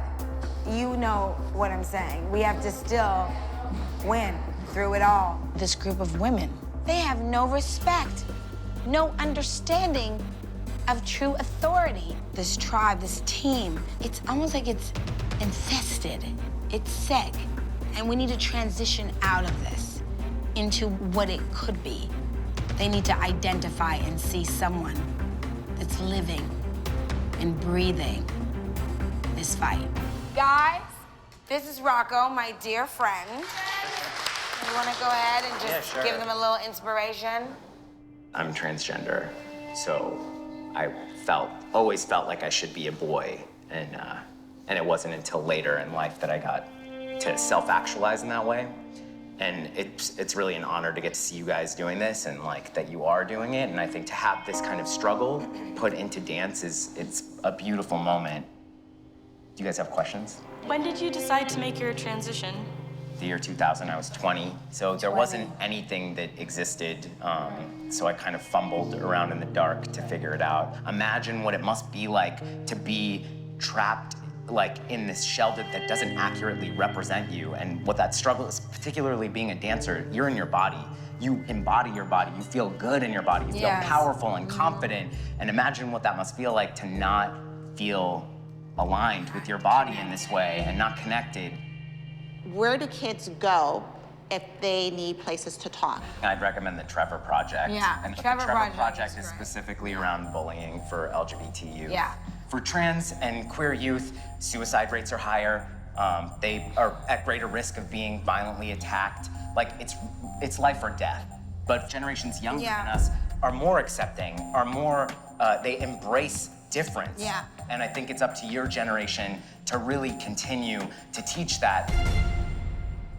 you know what I'm saying. We have to still win through it all. This group of women, they have no respect, no understanding of true authority. This tribe, this team, it's almost like it's infested. It's sick. And we need to transition out of this into what it could be. They need to identify and see someone that's living and breathing this fight. Guys, this is Rocco, my dear friend. You wanna go ahead and just give them a little inspiration? I'm transgender, so I always felt like I should be a boy, and it wasn't until later in life that I got to self-actualize in that way. And it's really an honor to get to see you guys doing this and like that you are doing it. And I think to have this kind of struggle put into dance it's a beautiful moment. Do you guys have questions? When did you decide to make your transition? The year 2000, I was 20. So there wasn't anything that existed. So I kind of fumbled around in the dark to figure it out. Imagine what it must be like to be trapped like in this shell that doesn't accurately represent you, and what that struggle is, particularly being a dancer. You're in your body. You embody your body. You feel good in your body. You feel powerful and confident. And imagine what that must feel like to not feel aligned with your body in this way and not connected. Where do kids go if they need places to talk? I'd recommend the Trevor Project. Yeah, And Trevor the Trevor Project Project is is great. specifically around bullying for LGBT youth. Yeah. For trans and queer youth, suicide rates are higher. They are at greater risk of being violently attacked. Like, it's life or death. But generations younger than us are more accepting, are more, they embrace difference. Yeah. And I think it's up to your generation to really continue to teach that.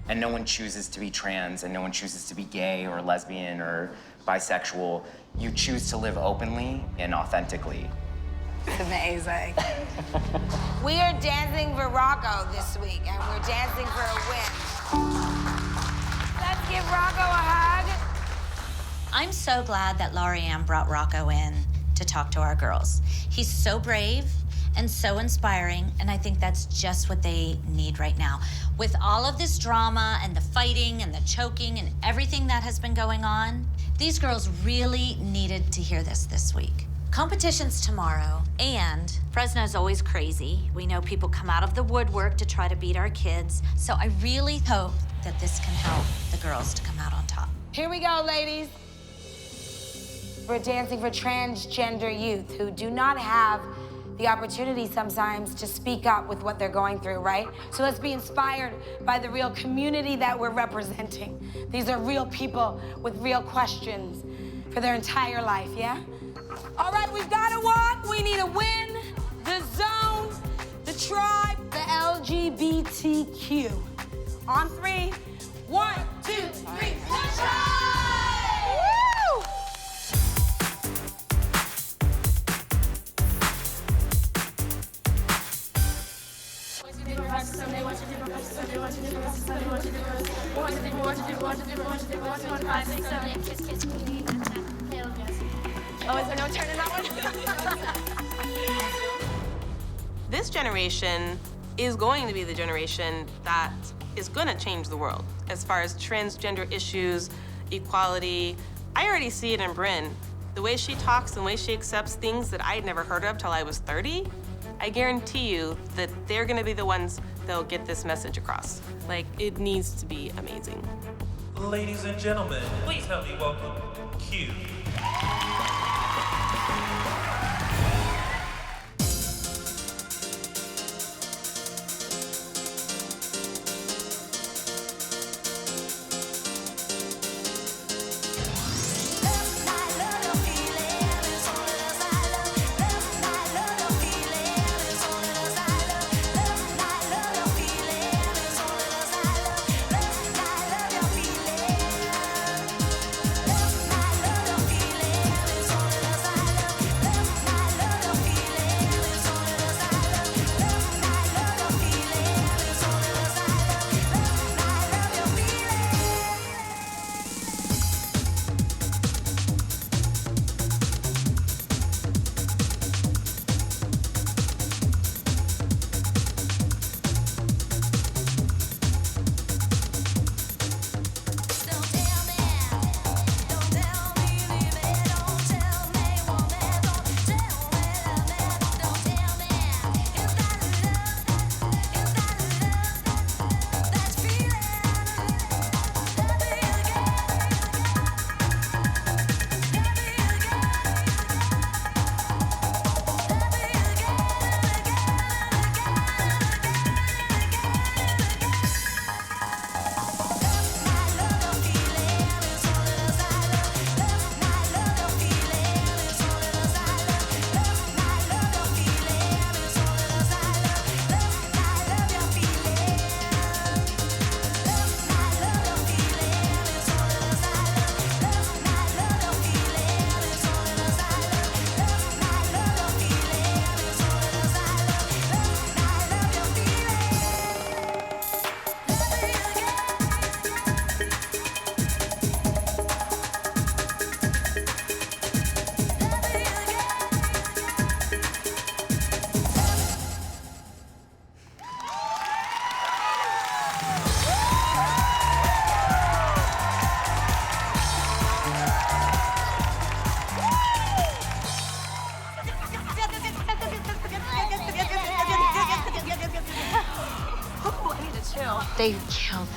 And no one chooses to be trans, and no one chooses to be gay or lesbian or bisexual. You choose to live openly and authentically. It's amazing. We are dancing for Rocco this week, and we're dancing for a win. Let's give Rocco a hug. I'm so glad that Laurieann brought Rocco in to talk to our girls. He's so brave and so inspiring, and I think that's just what they need right now. With all of this drama and the fighting and the choking and everything that has been going on, these girls really needed to hear this week. Competition's tomorrow, and Fresno's always crazy. We know people come out of the woodwork to try to beat our kids, so I really hope that this can help the girls to come out on top. Here we go, ladies. We're dancing for transgender youth who do not have the opportunity sometimes to speak up with what they're going through, right? So let's be inspired by the real community that we're representing. These are real people with real questions for their entire life, yeah? All right, we've got to walk. We need a win. The zone, the tribe, the LGBTQ. On 3. 1, 2, 3. The tribe! Woo! Oh, is there no turn in that one? This generation is going to be the generation that is going to change the world as far as transgender issues, equality. I already see it in Bryn. The way she talks, the way she accepts things that I'd never heard of till I was 30, I guarantee you that they're going to be the ones that'll get this message across. Like, it needs to be amazing. Ladies and gentlemen, please help me welcome Q.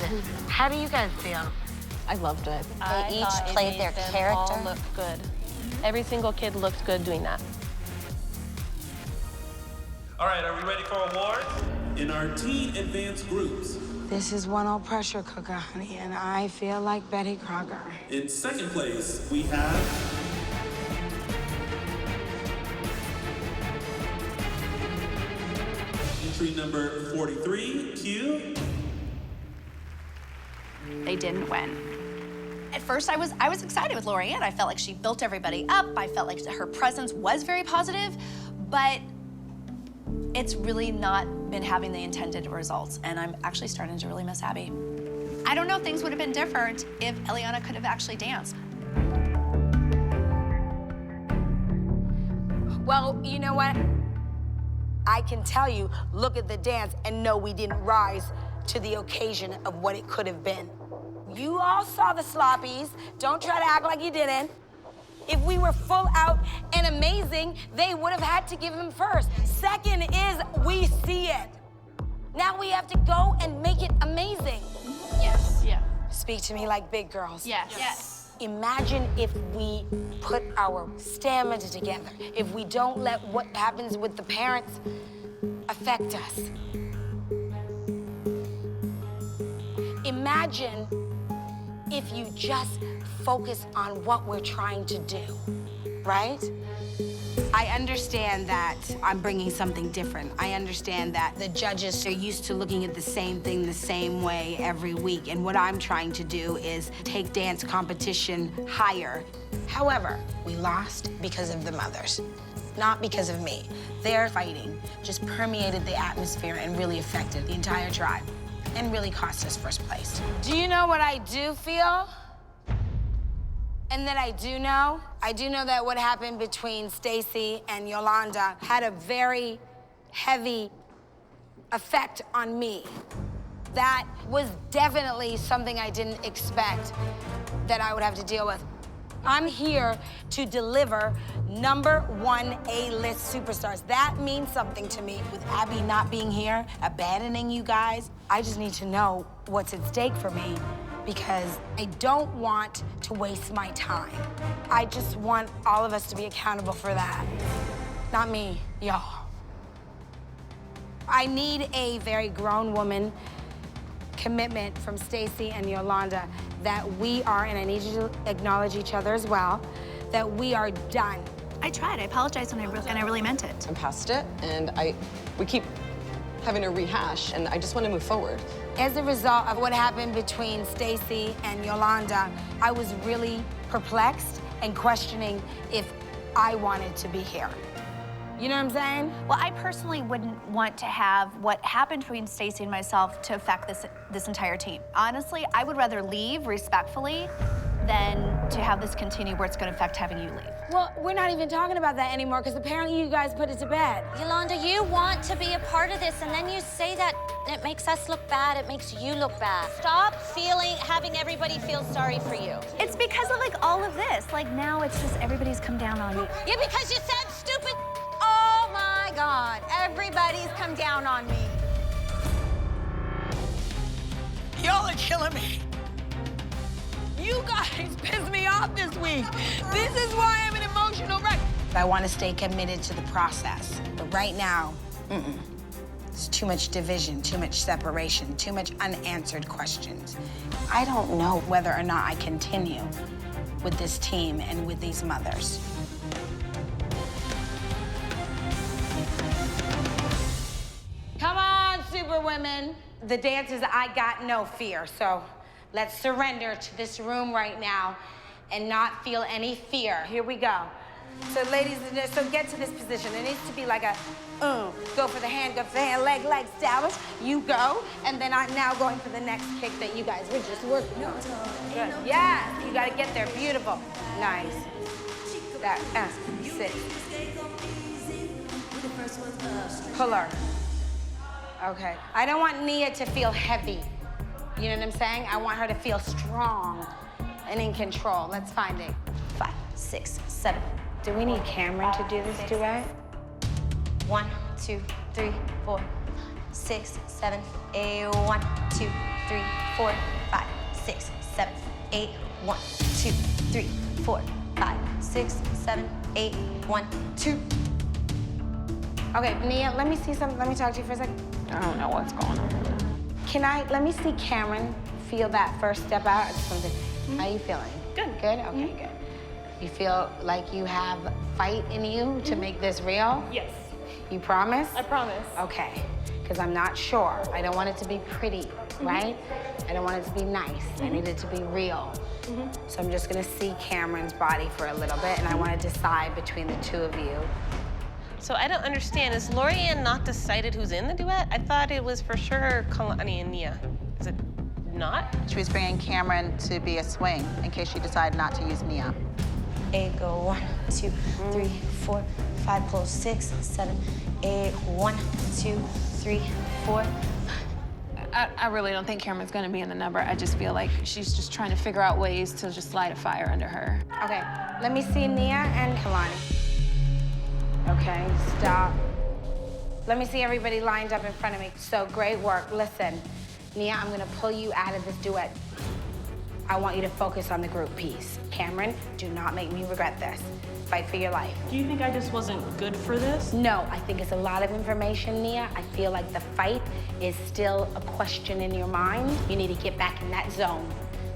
amazing. How do you guys feel? I loved it. They each played their character. All looked good. Every single kid looked good doing that. All right, are we ready for awards? In our teen advanced groups. This is one old pressure cooker, honey, and I feel like Betty Crocker. In second place, we have entry number 43, Q. They didn't win. At first, I was excited with Laurieann. I felt like she built everybody up. I felt like her presence was very positive, but it's really not been having the intended results, and I'm actually starting to really miss Abby. I don't know if things would have been different if Eliana could have actually danced. Well, you know what? I can tell you, look at the dance and know we didn't rise to the occasion of what it could have been. You all saw the sloppies. Don't try to act like you didn't. If we were full out and amazing, they would have had to give him first. Second is we see it. Now we have to go and make it amazing. Yes. Yeah. Speak to me like big girls. Yes. Yes. Imagine if we put our stamina together, if we don't let what happens with the parents affect us. Imagine if you just focus on what we're trying to do, right? I understand that I'm bringing something different. I understand that the judges are used to looking at the same thing the same way every week, and what I'm trying to do is take dance competition higher. However, we lost because of the mothers, not because of me. Their fighting just permeated the atmosphere and really affected the entire tribe, and really cost us first place. Do you know what I do feel? And that I do know that what happened between Stacy and Yolanda had a very heavy effect on me. That was definitely something I didn't expect that I would have to deal with. I'm here to deliver #1 A-list superstars. That means something to me. With Abby not being here, abandoning you guys, I just need to know what's at stake for me, because I don't want to waste my time. I just want all of us to be accountable for that. Not me, y'all. I need a very grown woman commitment from Stacy and Yolanda that we are, and I need you to acknowledge each other as well, that we are done. I tried. I apologized, and I really meant it. I'm past it, and we keep having to rehash, and I just want to move forward. As a result of what happened between Stacy and Yolanda, I was really perplexed and questioning if I wanted to be here. You know what I'm saying? Well, I personally wouldn't want to have what happened between Stacy and myself to affect this entire team. Honestly, I would rather leave respectfully than to have this continue where it's going to affect having you leave. Well, we're not even talking about that anymore because apparently you guys put it to bed. Yolanda, you want to be a part of this, and then you say that it makes us look bad, it makes you look bad. Stop having everybody feel sorry for you. It's because of, like, all of this. Like, now it's just everybody's come down on me. Yeah, because you said stupid. Oh, my God. Everybody's come down on me. Y'all are killing me. You guys pissed me off this week. This is why I'm an emotional wreck. I want to stay committed to the process, but right now, There's too much division, too much separation, too much unanswered questions. I don't know whether or not I continue with this team and with these mothers. Come on, Superwomen. The dance is I got no fear, so let's surrender to this room right now and not feel any fear. Here we go. So ladies, so get to this position. It needs to be like a, go for the hand, leg establish. You go, and then I'm now going for the next kick that you guys were just working on. Good. Yes, you gotta get there, beautiful. Nice. That, sit. Pull her. Okay. I don't want Nia to feel heavy. You know what I'm saying? I want her to feel strong and in control. Let's find it. 5, 6, 7. Do we need Cameron to do this duet? 1, 2, 3, 4, 6, 7, 8. 1, 2, 3, 4, 5, 6, 7, 8. 1, 2, 3, 4, 5, 6, 7, 8. 1, 2. Okay, Nia, let me see something. Let me talk to you for a second. I don't know what's going on. Let me see Cameron feel that first step out. I just wanted to, how are you feeling? Good. Good? Okay, good. You feel like you have fight in you to make this real? Yes. You promise? I promise. Okay, because I'm not sure. I don't want it to be pretty, right? I don't want it to be nice. I need it to be real. So I'm just gonna see Cameron's body for a little bit, and I want to decide between the two of you. So I don't understand, is Laurieann not decided who's in the duet? I thought it was for sure Kalani and Nia. Is it not? She was bringing Cameron to be a swing in case she decided not to use Nia. 8, go 1, 2, 3, 4, 5, pull 6, 7, 8. 1, 2, 3, 4. I really don't think Cameron's gonna be in the number. I just feel like she's just trying to figure out ways to just light a fire under her. Okay, let me see Nia and Kalani. Okay, stop. Let me see everybody lined up in front of me. So great work. Listen, Nia, I'm gonna pull you out of this duet. I want you to focus on the group piece. Cameron, do not make me regret this. Fight for your life. Do you think I just wasn't good for this? No, I think it's a lot of information, Nia. I feel like the fight is still a question in your mind. You need to get back in that zone.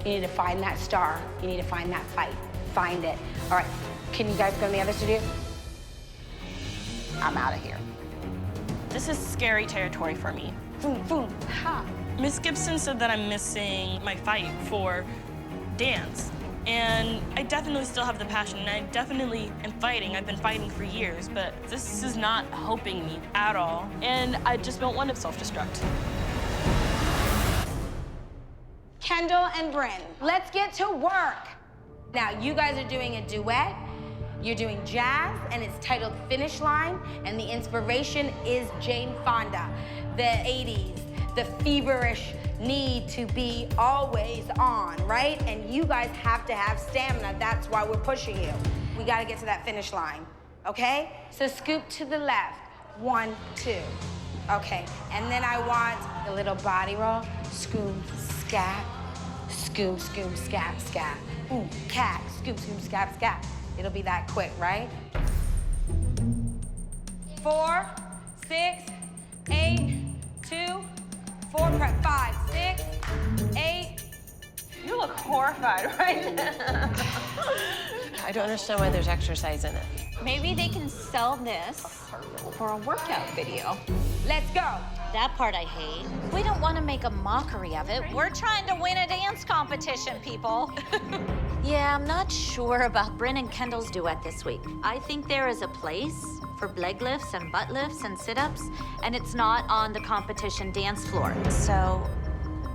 You need to find that star. You need to find that fight. Find it. All right, can you guys go in the other studio? I'm out of here. This is scary territory for me. Boom, boom, ha. Miss Gibson said that I'm missing my fight for dance. And I definitely still have the passion, and I definitely am fighting. I've been fighting for years, but this is not helping me at all. And I just don't want to self-destruct. Kendall and Bryn, let's get to work. Now, you guys are doing a duet. You're doing jazz, and it's titled Finish Line, and the inspiration is Jane Fonda, the 80s, the feverish need to be always on, right? And you guys have to have stamina. That's why we're pushing you. We gotta get to that finish line, okay? So scoop to the left. 1, 2. Okay, and then I want a little body roll. Scoop, scap, scoop, scoop, scap, scap. Ooh, cat, scoop, scoop, scap, scap. It'll be that quick, right? 4, 6, 8, 2, 4, prep, 5, 6, 8. You look horrified right now. I don't understand why there's exercise in it. Maybe they can sell this for a workout video. Let's go. That part I hate. We don't want to make a mockery of it. We're trying to win a dance competition, people. Yeah, I'm not sure about Bryn and Kendall's duet this week. I think there is a place for leg lifts and butt lifts and sit-ups, and it's not on the competition dance floor. So,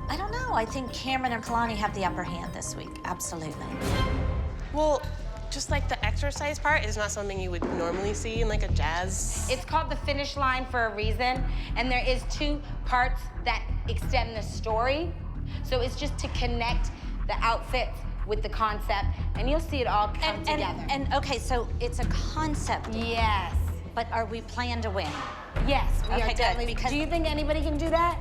I don't know. I think Cameron and Kalani have the upper hand this week. Absolutely. Well, just like the exercise part is not something you would normally see in like a jazz. It's called the finish line for a reason, and there is 2 parts that extend the story. So it's just to connect the outfits with the concept, and you'll see it all come together. And okay, so it's a concept. Yes. But are we playing to win? Yes, we Okay, are good, definitely. because- Do you think anybody can do that?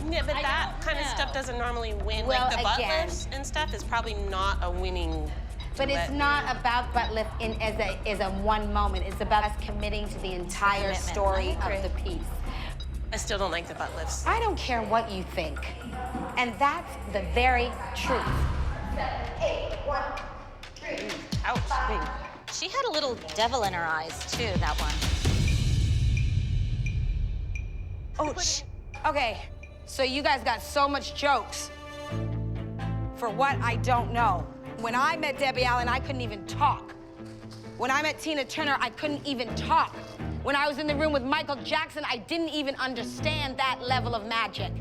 Yeah, but that kind of stuff doesn't normally win. Well, Like the butt again- lifts and stuff is probably not a winning. But it's duet. not about butt lift as a one moment. It's about us committing to the entire story of the piece. I still don't like the butt lifts. I don't care what you think. And that's the very truth. 7, 8, 1, 3. Ouch. She had a little devil in her eyes, too, that one. Ouch. Okay, so you guys got so much jokes for what I don't know. When I met Debbie Allen, I couldn't even talk. When I met Tina Turner, I couldn't even talk. When I was in the room with Michael Jackson, I didn't even understand that level of magic.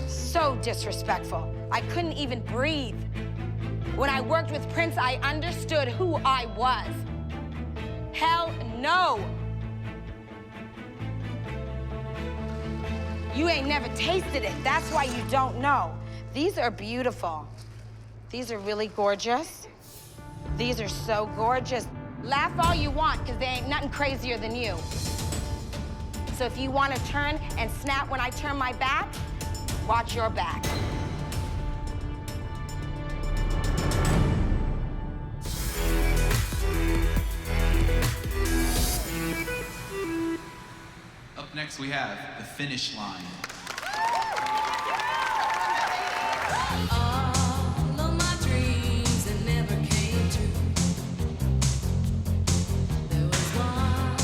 So disrespectful. I couldn't even breathe. When I worked with Prince, I understood who I was. Hell no. You ain't never tasted it. That's why you don't know. These are beautiful. These are really gorgeous. These are so gorgeous. Laugh all you want, because there ain't nothing crazier than you. So if you want to turn and snap when I turn my back, Watch your back. Up next, we have the finish line. All of my dreams that never came true. There was one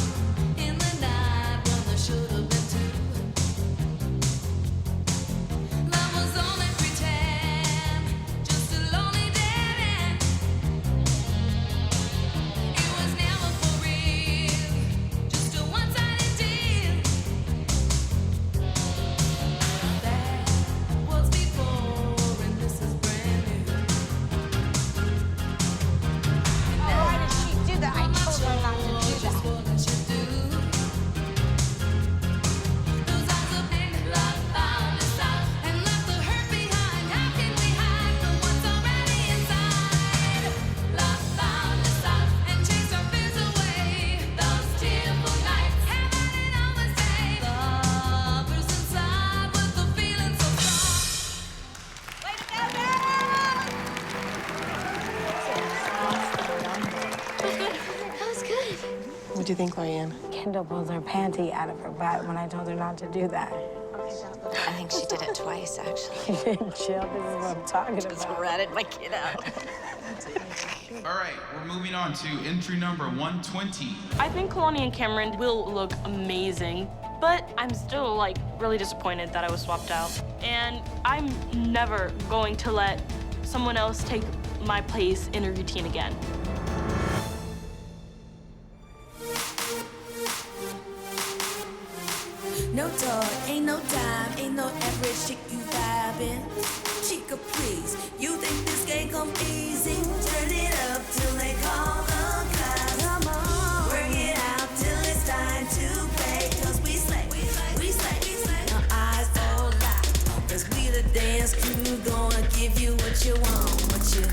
in the night when there should have been two. Love was only pretend, just a lonely dead end. It was never for real, just a one-sided deal. That was before, and this is brand new. Why did she do that? I told her not to do that. What did you do? Those eyes of pain, love found us out and left the hurt behind. How can we hide from what's already inside? Love found us out and chased our fears away. Those tearful nights have had it all the same. Lovers inside with the feeling so strong. That was good. What do you think, Laurieann? Kendall pulled her panty out of her butt when I told her not to do that. I think she did it twice, actually. Chill, this is what I'm talking Just about. ratted my kid out. All right, we're moving on to entry number 120. I think Kalani and Cameron will look amazing, but I'm still like really disappointed that I was swapped out. And I'm never going to let someone else take my place in a routine again. No dog, ain't no dime, ain't no average chick you vibing. Chica, please, you think this game come easy? Turn it up till they call the cops. Come on, work it out till it's time to play. 'Cause we slay, we slay. Now eyes all locked, 'cause we the dance crew gonna give you what you want, what you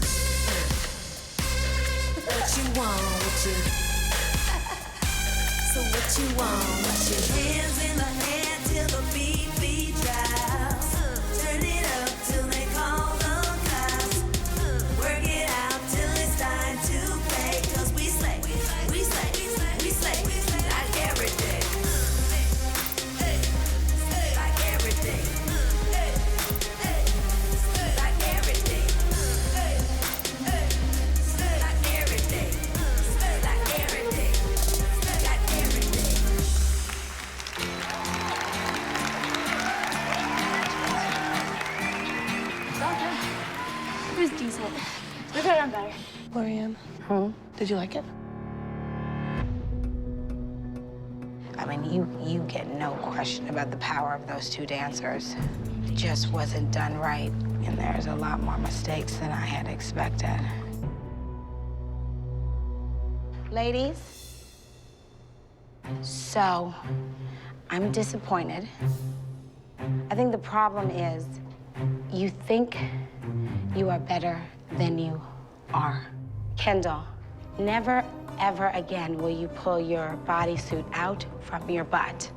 want, what you. So what you want? What your hands in the air till the beat drops. Turn it up till they call the cops. Work it out till it's time to play. 'Cause we slay, we slay, like everything. Like everything. Like everything. Like everything. Like everything. It was decent. We could have done better. Laurieann, did you like it? I mean, you get no question about the power of those two dancers. It just wasn't done right, and there's a lot more mistakes than I had expected. Ladies, so I'm disappointed. I think the problem is you think you are better than you are. Kendall, never, ever again will you pull your bodysuit out from your butt.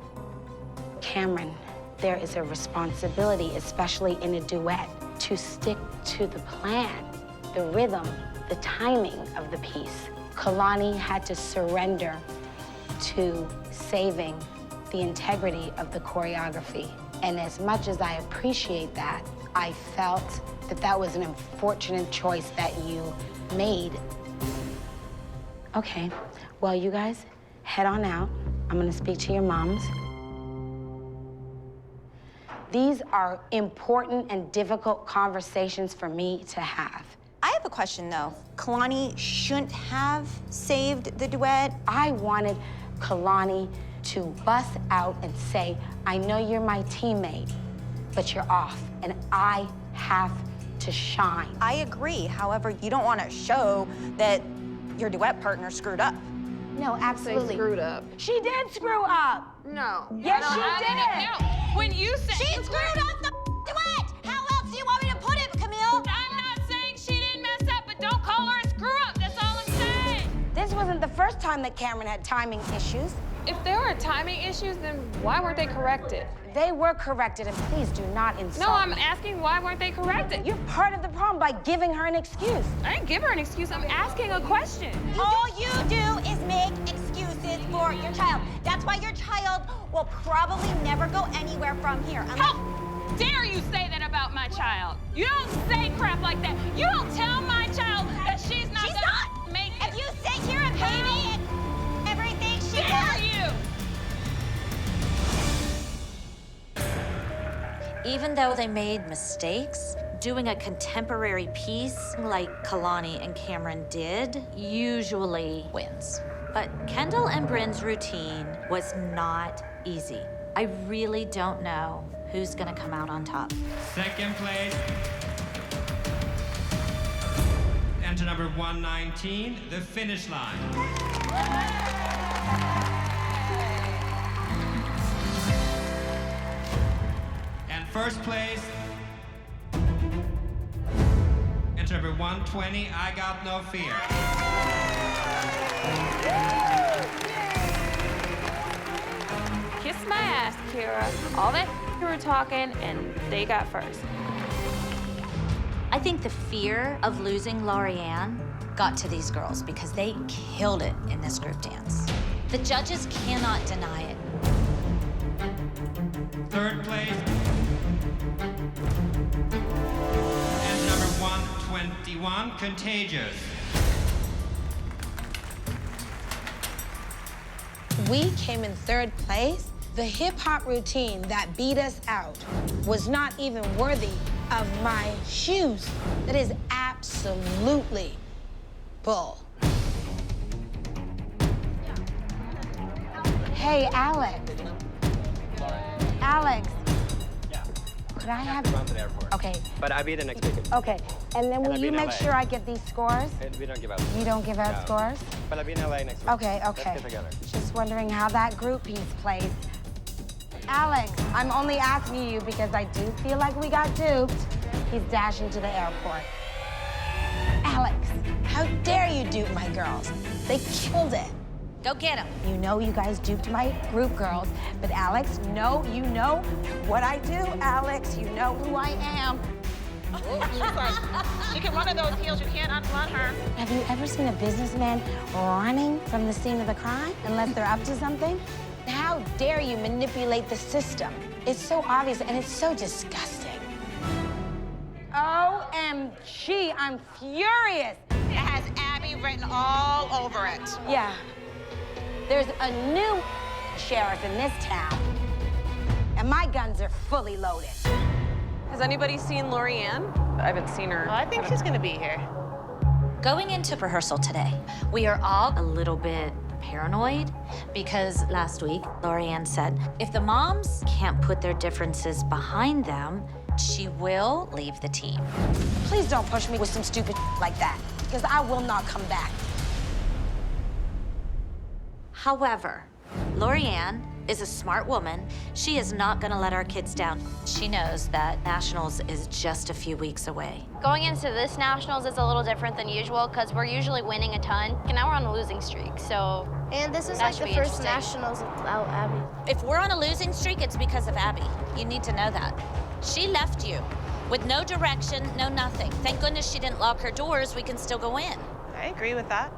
Cameron, there is a responsibility, especially in a duet, to stick to the plan, the rhythm, the timing of the piece. Kalani had to surrender to saving the integrity of the choreography. And as much as I appreciate that, I felt that that was an unfortunate choice that you made. Okay, well, you guys, head on out. I'm gonna speak to your moms. These are important and difficult conversations for me to have. I have a question, though. Kalani shouldn't have saved the duet. I wanted Kalani to bust out and say, I know you're my teammate, but you're off, and I have to shine. I agree. However, you don't want to show that your duet partner screwed up. No, absolutely. Screwed up. She did screw up. No. Yes, no, she did. No. When you said she screwed up the duet. How else do you want me to put it, Camille? I'm not saying she didn't mess up, but don't call her a screw up. That's all I'm saying. This wasn't the first time that Cameron had timing issues. If there are timing issues, then why weren't they corrected? They were corrected, and please do not insult No, I'm me. asking why weren't they corrected? You're part of the problem by giving her an excuse. I didn't give her an excuse. I'm asking a question. All you do is make excuses for your child. That's why your child will probably never go anywhere from here. How dare you say that about my child? You don't say crap like that. You don't tell my child that she's not gonna make it. If you sit here and pay me and everything she dare you? Even though they made mistakes, doing a contemporary piece like Kalani and Cameron did usually wins. But Kendall and Bryn's routine was not easy. I really don't know who's gonna come out on top. Second place. Enter number 119, the finish line. And first place. Enter number 120, I Got No Fear. Kiss my ass, Kira. All that you were talking, and they got first. I think the fear of losing Laurieann got to these girls because they killed it in this group dance. The judges cannot deny it. Third place. And number 121, Contagious. We came in third place. The hip-hop routine that beat us out was not even worthy of my shoes. That is absolutely bull. Hey, Alex. Alex. Could I have... Run to the airport. Okay. But I'll be there next week. Okay, and then will I'll be you in make LA. sure I get these scores? We don't give out. You don't give out No. scores? But I'll be in LA next week. Okay, okay. Let's get together. Just wondering how that group piece plays. Alex, I'm only asking you because I do feel like we got duped. He's dashing to the airport. Alex, how dare you dupe my girls? They killed it. Go get him. You know you guys duped my group girls, but Alex, no, you know what I do, Alex. You know who I am. She can run in those heels. You can't unrun her. Have you ever seen a businessman running from the scene of the crime unless they're up to something? How dare you manipulate the system? It's so obvious and it's so disgusting. OMG, I'm furious. It has Abby written all over it. Yeah. There's a new sheriff in this town, and my guns are fully loaded. Has anybody seen Laurieann? I haven't seen her. I think she's gonna be here. Going into rehearsal today, we are all a little bit paranoid because last week, Laurieann said, if the moms can't put their differences behind them, she will leave the team. Please don't push me with some stupid like that, because I will not come back. However, Laurieann is a smart woman. She is not gonna let our kids down. She knows that Nationals is just a few weeks away. Going into this Nationals is a little different than usual because we're usually winning a ton. And now we're on a losing streak, so. And this is that like should the be first interesting. Nationals without Abby. If we're on a losing streak, it's because of Abby. You need to know that. She left you with no direction, no nothing. Thank goodness she didn't lock her doors. We can still go in. I agree with that.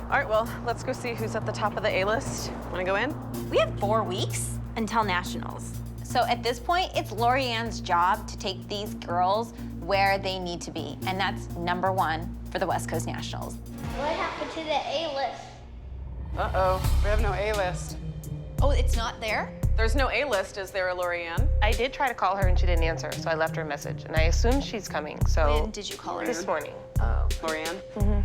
All right, well, let's go see who's at the top of the A-list. Wanna go in? We have 4 weeks until Nationals. So at this point, it's Laurieann's job to take these girls where they need to be. And that's #1 for the West Coast Nationals. What happened to the A-list? Uh-oh, we have no A-list. Oh, it's not there? There's no A-list, is there, Laurieann? I did try to call her and she didn't answer, so I left her a message. And I assumed she's coming, so. When did you call her? This morning. Oh. Laurieann? Mm-hmm.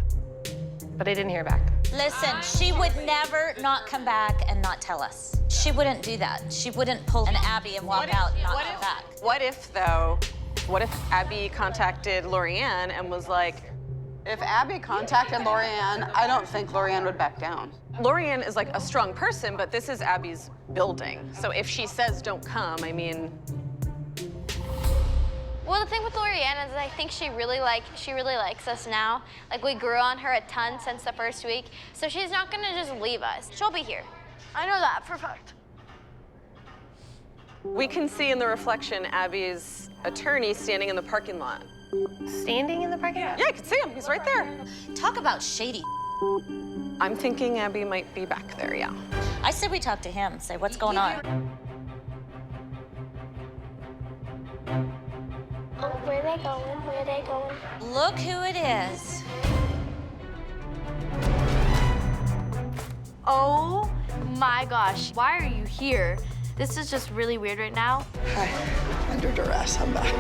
But I didn't hear back. Listen, she would never not come back and not tell us. She wouldn't do that. She wouldn't pull an Abby and walk out and not come back. What if, though, what if Abby contacted Laurieann and was like, if Abby contacted Laurieann, I don't think Laurieann would back down. Laurieann is like a strong person, but this is Abby's building. So if she says don't come, I mean. Well, the thing with Laurieann is I think she really likes us now. Like, we grew on her a ton since the first week, so she's not gonna just leave us. She'll be here. I know that for a fact. We can see in the reflection Abby's attorney standing in the parking lot. Standing in the parking lot? Yeah, I can see him. He's right there. Talk about shady. I'm thinking Abby might be back there, yeah. I said we talk to him, say what's going on. Where are they going? Where are they going? Look who it is. Oh my gosh, why are you here? This is just really weird right now. Hi, under duress, I'm back.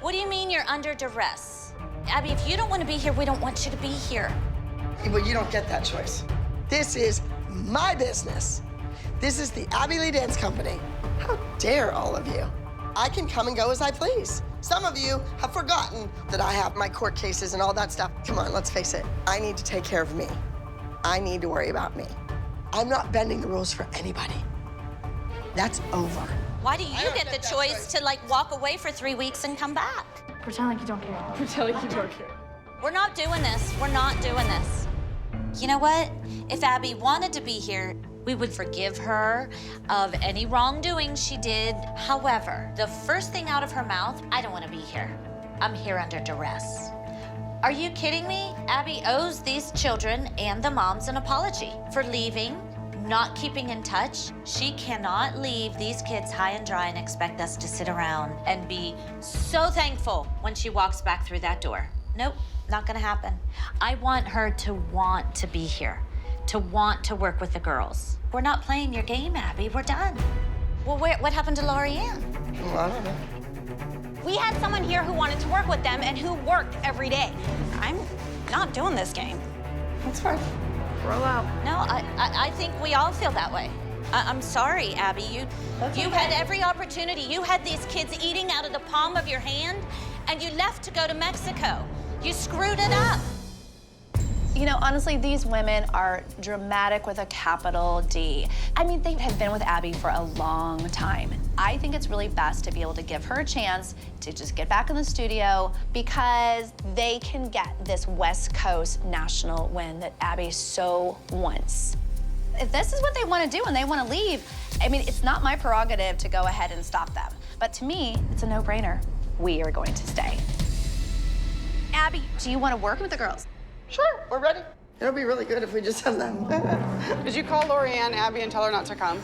What do you mean you're under duress? Abby, if you don't want to be here, we don't want you to be here. Well, you don't get that choice. This is my business. This is the Abby Lee Dance Company. How dare all of you? I can come and go as I please. Some of you have forgotten that I have my court cases and all that stuff. Come on, let's face it. I need to take care of me. I need to worry about me. I'm not bending the rules for anybody. That's over. Why do you get the choice to like walk away for 3 weeks and come back? Pretend like you don't care. Pretend like you don't care. We're not doing this. We're not doing this. You know what? If Abby wanted to be here, we would forgive her of any wrongdoing she did. However, the first thing out of her mouth, I don't want to be here. I'm here under duress. Are you kidding me? Abby owes these children and the moms an apology for leaving, not keeping in touch. She cannot leave these kids high and dry and expect us to sit around and be so thankful when she walks back through that door. Nope, not gonna happen. I want her to want to be here, to want to work with the girls. We're not playing your game, Abby, we're done. Well, what happened to Laurieann? Well, I don't know. We had someone here who wanted to work with them and who worked every day. I'm not doing this game. That's fine. Roll out. No, I think we all feel that way. I'm sorry, Abby. You had every opportunity. You had these kids eating out of the palm of your hand, and you left to go to Mexico. You screwed it up. You know, honestly, these women are dramatic with a capital D. I mean, they have been with Abby for a long time. I think it's really best to be able to give her a chance to just get back in the studio because they can get this West Coast national win that Abby so wants. If this is what they want to do and they want to leave, I mean, it's not my prerogative to go ahead and stop them. But to me, it's a no-brainer. We are going to stay. Abby, do you want to work with the girls? Sure, we're ready. It'll be really good if we just have them. Did you call Laurieann, Abby, and tell her not to come?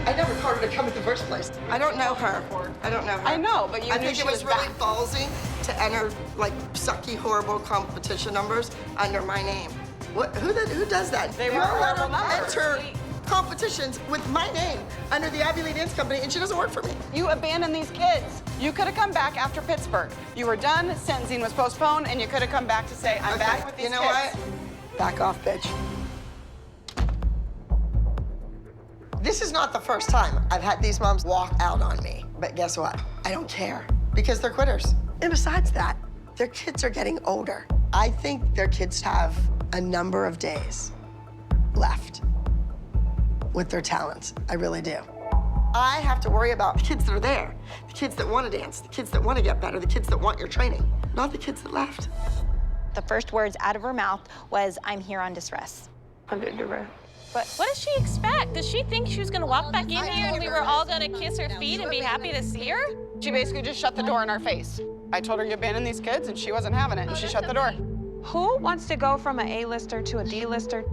I never told her to come in the first place. I don't know her. I don't know her. I know, but you I knew think she it was was really back. ballsy to enter like sucky, horrible competition numbers under my name. What? Who does that? They You were let her horrible numbers. enter competitions with my name under the Abby Lee Dance Company, and she doesn't work for me. You abandoned these kids. You could have come back after Pittsburgh. You were done, sentencing was postponed, and you could have come back to say, I'm back with these You know kids. what? Back off, bitch. This is not the first time I've had these moms walk out on me. But guess what? I don't care because they're quitters. And besides that, their kids are getting older. I think their kids have a number of days left with their talents. I really do. I have to worry about the kids that are there, the kids that want to dance, the kids that want to get better, the kids that want your training, not the kids that left. The first words out of her mouth was, I'm here on distress. Under duress. But what does she expect? Does she think she was gonna walk back in here and we were all gonna kiss her feet and be happy to see her? She basically just shut the door in our face. I told her you abandoned these kids, and she wasn't having it, and she shut the door. Who wants to go from an A-lister to a D-lister?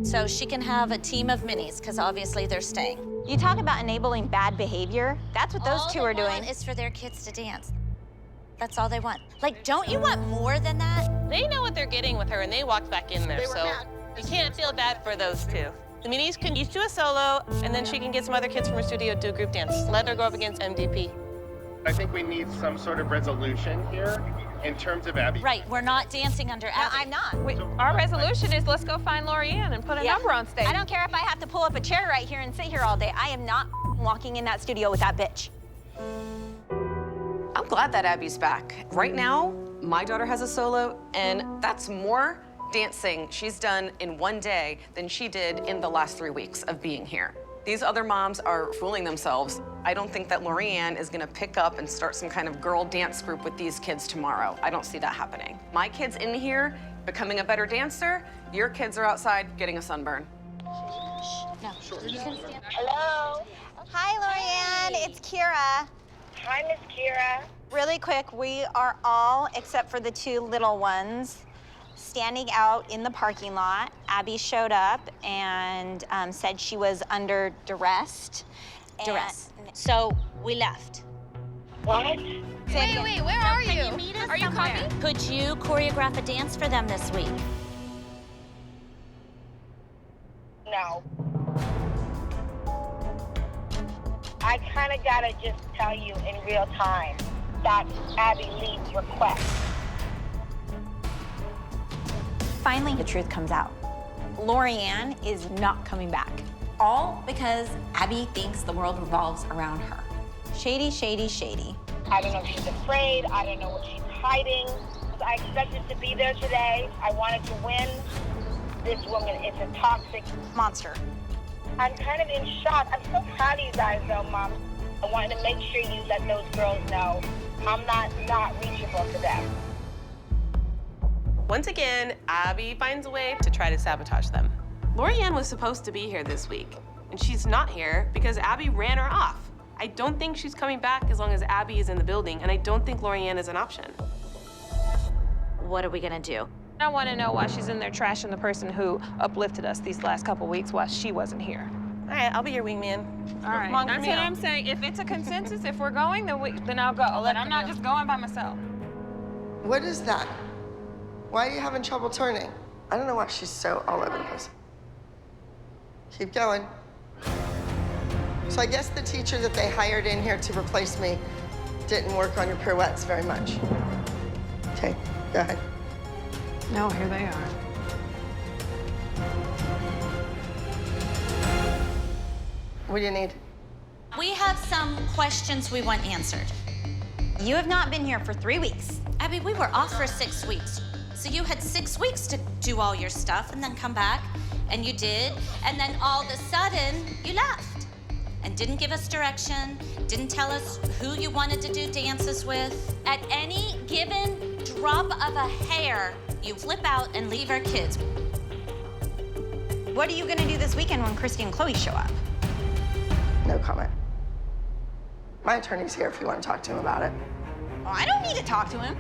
So she can have a team of minis, because obviously they're staying. You talk about enabling bad behavior. That's what those two are doing. All they want is for their kids to dance. That's all they want. Like, don't you want more than that? They know what they're getting with her and they walked back in there, so you can't feel bad for those two. The minis can each do a solo, and then she can get some other kids from her studio to do a group dance. Let her go up against MDP. I think we need some sort of resolution here in terms of Abby. Right, we're not dancing under Abby. I'm not. Wait, our resolution is let's go find Laurieann and put a number on stage. I don't care if I have to pull up a chair right here and sit here all day. I am not walking in that studio with that bitch. I'm glad that Abby's back. Right now, my daughter has a solo, and that's more dancing she's done in one day than she did in the last 3 weeks of being here. These other moms are fooling themselves. I don't think that Laurieann is gonna pick up and start some kind of girl dance group with these kids tomorrow. I don't see that happening. My kid's in here becoming a better dancer. Your kids are outside getting a sunburn. No. Hello. Hi, Laurieann. It's Kira. Hi, Miss Kira. Really quick, we are all, except for the two little ones, standing out in the parking lot. Abby showed up and said she was under duress. So we left. What? Wait, where are you? Are you coming? Could you choreograph a dance for them this week? No. I kind of gotta just tell you in real time that's Abby Lee's request. Finally, the truth comes out. Laurieann is not coming back. All because Abby thinks the world revolves around her. Shady, shady, shady. I don't know if she's afraid. I don't know what she's hiding. I expected to be there today. I wanted to win. This woman is a toxic monster. I'm kind of in shock. I'm so proud of you guys, though, Mom. I wanted to make sure you let those girls know I'm not reachable to them. Once again, Abby finds a way to try to sabotage them. Laurieann was supposed to be here this week, and she's not here because Abby ran her off. I don't think she's coming back as long as Abby is in the building, and I don't think Laurieann is an option. What are we gonna do? I want to know why she's in there trashing the person who uplifted us these last couple weeks while she wasn't here. All right, I'll be your wingman. All right, that's what I'm saying. If it's a consensus, if we're going, then I'll go. But I'm not just going by myself. What is that? Why are you having trouble turning? I don't know why she's so all over the place. Keep going. So I guess the teacher that they hired in here to replace me didn't work on your pirouettes very much. Okay, go ahead. No, here they are. What do you need? We have some questions we want answered. You have not been here for 3 weeks. Abby, we were off for 6 weeks. So you had 6 weeks to do all your stuff and then come back, and you did, and then all of a sudden, you left. And didn't give us direction, didn't tell us who you wanted to do dances with. At any given drop of a hair, you flip out and leave our kids. What are you gonna do this weekend when Christy and Chloe show up? No comment. My attorney's here if you want to talk to him about it. Oh, I don't need to talk to him.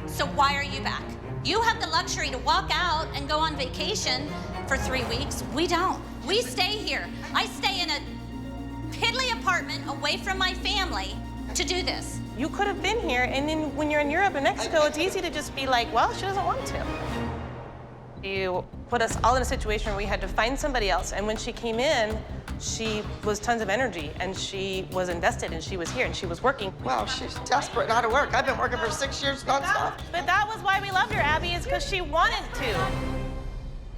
So why are you back? You have the luxury to walk out and go on vacation for 3 weeks. We don't. We stay here. I stay in a piddly apartment away from my family to do this. You could have been here, and then when you're in Europe and Mexico, it's easy to just be like, well, she doesn't want to. You put us all in a situation where we had to find somebody else, and when she came in, she was tons of energy, and she was invested, and she was here, and she was working. Wow, she's desperate not to work. I've been working for 6 years nonstop. But that was why we loved her, Abby, is because she wanted to.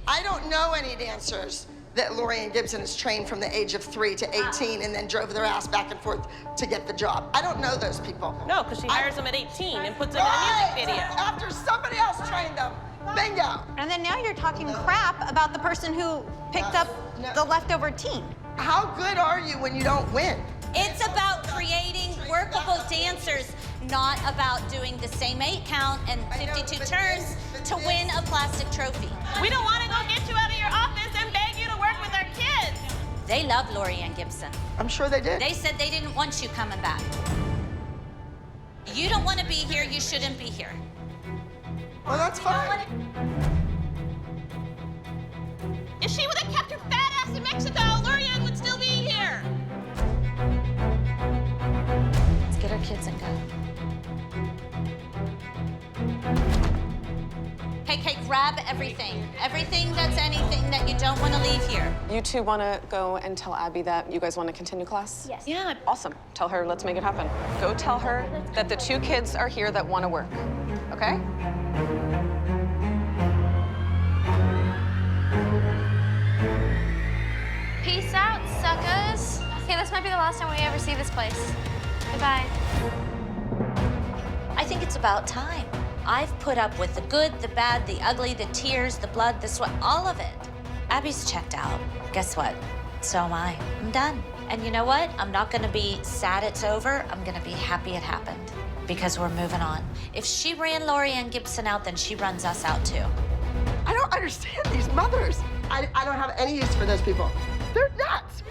I don't know any dancers that Laurieann Gibson has trained from the age of 3 to 18 and then drove their ass back and forth to get the job. I don't know those people. No, because she hires them at 18 and puts them in a music video. After somebody else trained them. Bingo. And then now you're talking crap about the person who picked up the leftover team. How good are you when you don't win? It's about creating workable dancers, not about doing the same 8 count and 52 turns to win a plastic trophy. We don't want to go get you out of your office and beg you to work with our kids. They love Laurieann Gibson. I'm sure they did. They said they didn't want you coming back. You don't want to be here, you shouldn't be here. Well, that's fine. If she would have kept her fat ass in Mexico, Laurieann would still be here. Let's get our kids and go. Hey, grab everything. Everything that's anything that you don't want to leave here. You two want to go and tell Abby that you guys want to continue class? Yes. Yeah, awesome. Tell her, let's make it happen. Go tell her that the 2 kids are here that want to work, okay? Peace out, suckers. Okay, this might be the last time we ever see this place. Goodbye. I think it's about time. I've put up with the good, the bad, the ugly, the tears, the blood, the sweat, all of it. Abby's checked out. Guess what? So am I. I'm done. And you know what? I'm not gonna be sad it's over. I'm gonna be happy it happened because we're moving on. If she ran Laurieann Gibson out, then she runs us out too. I don't understand these mothers. I don't have any use for those people. They're nuts.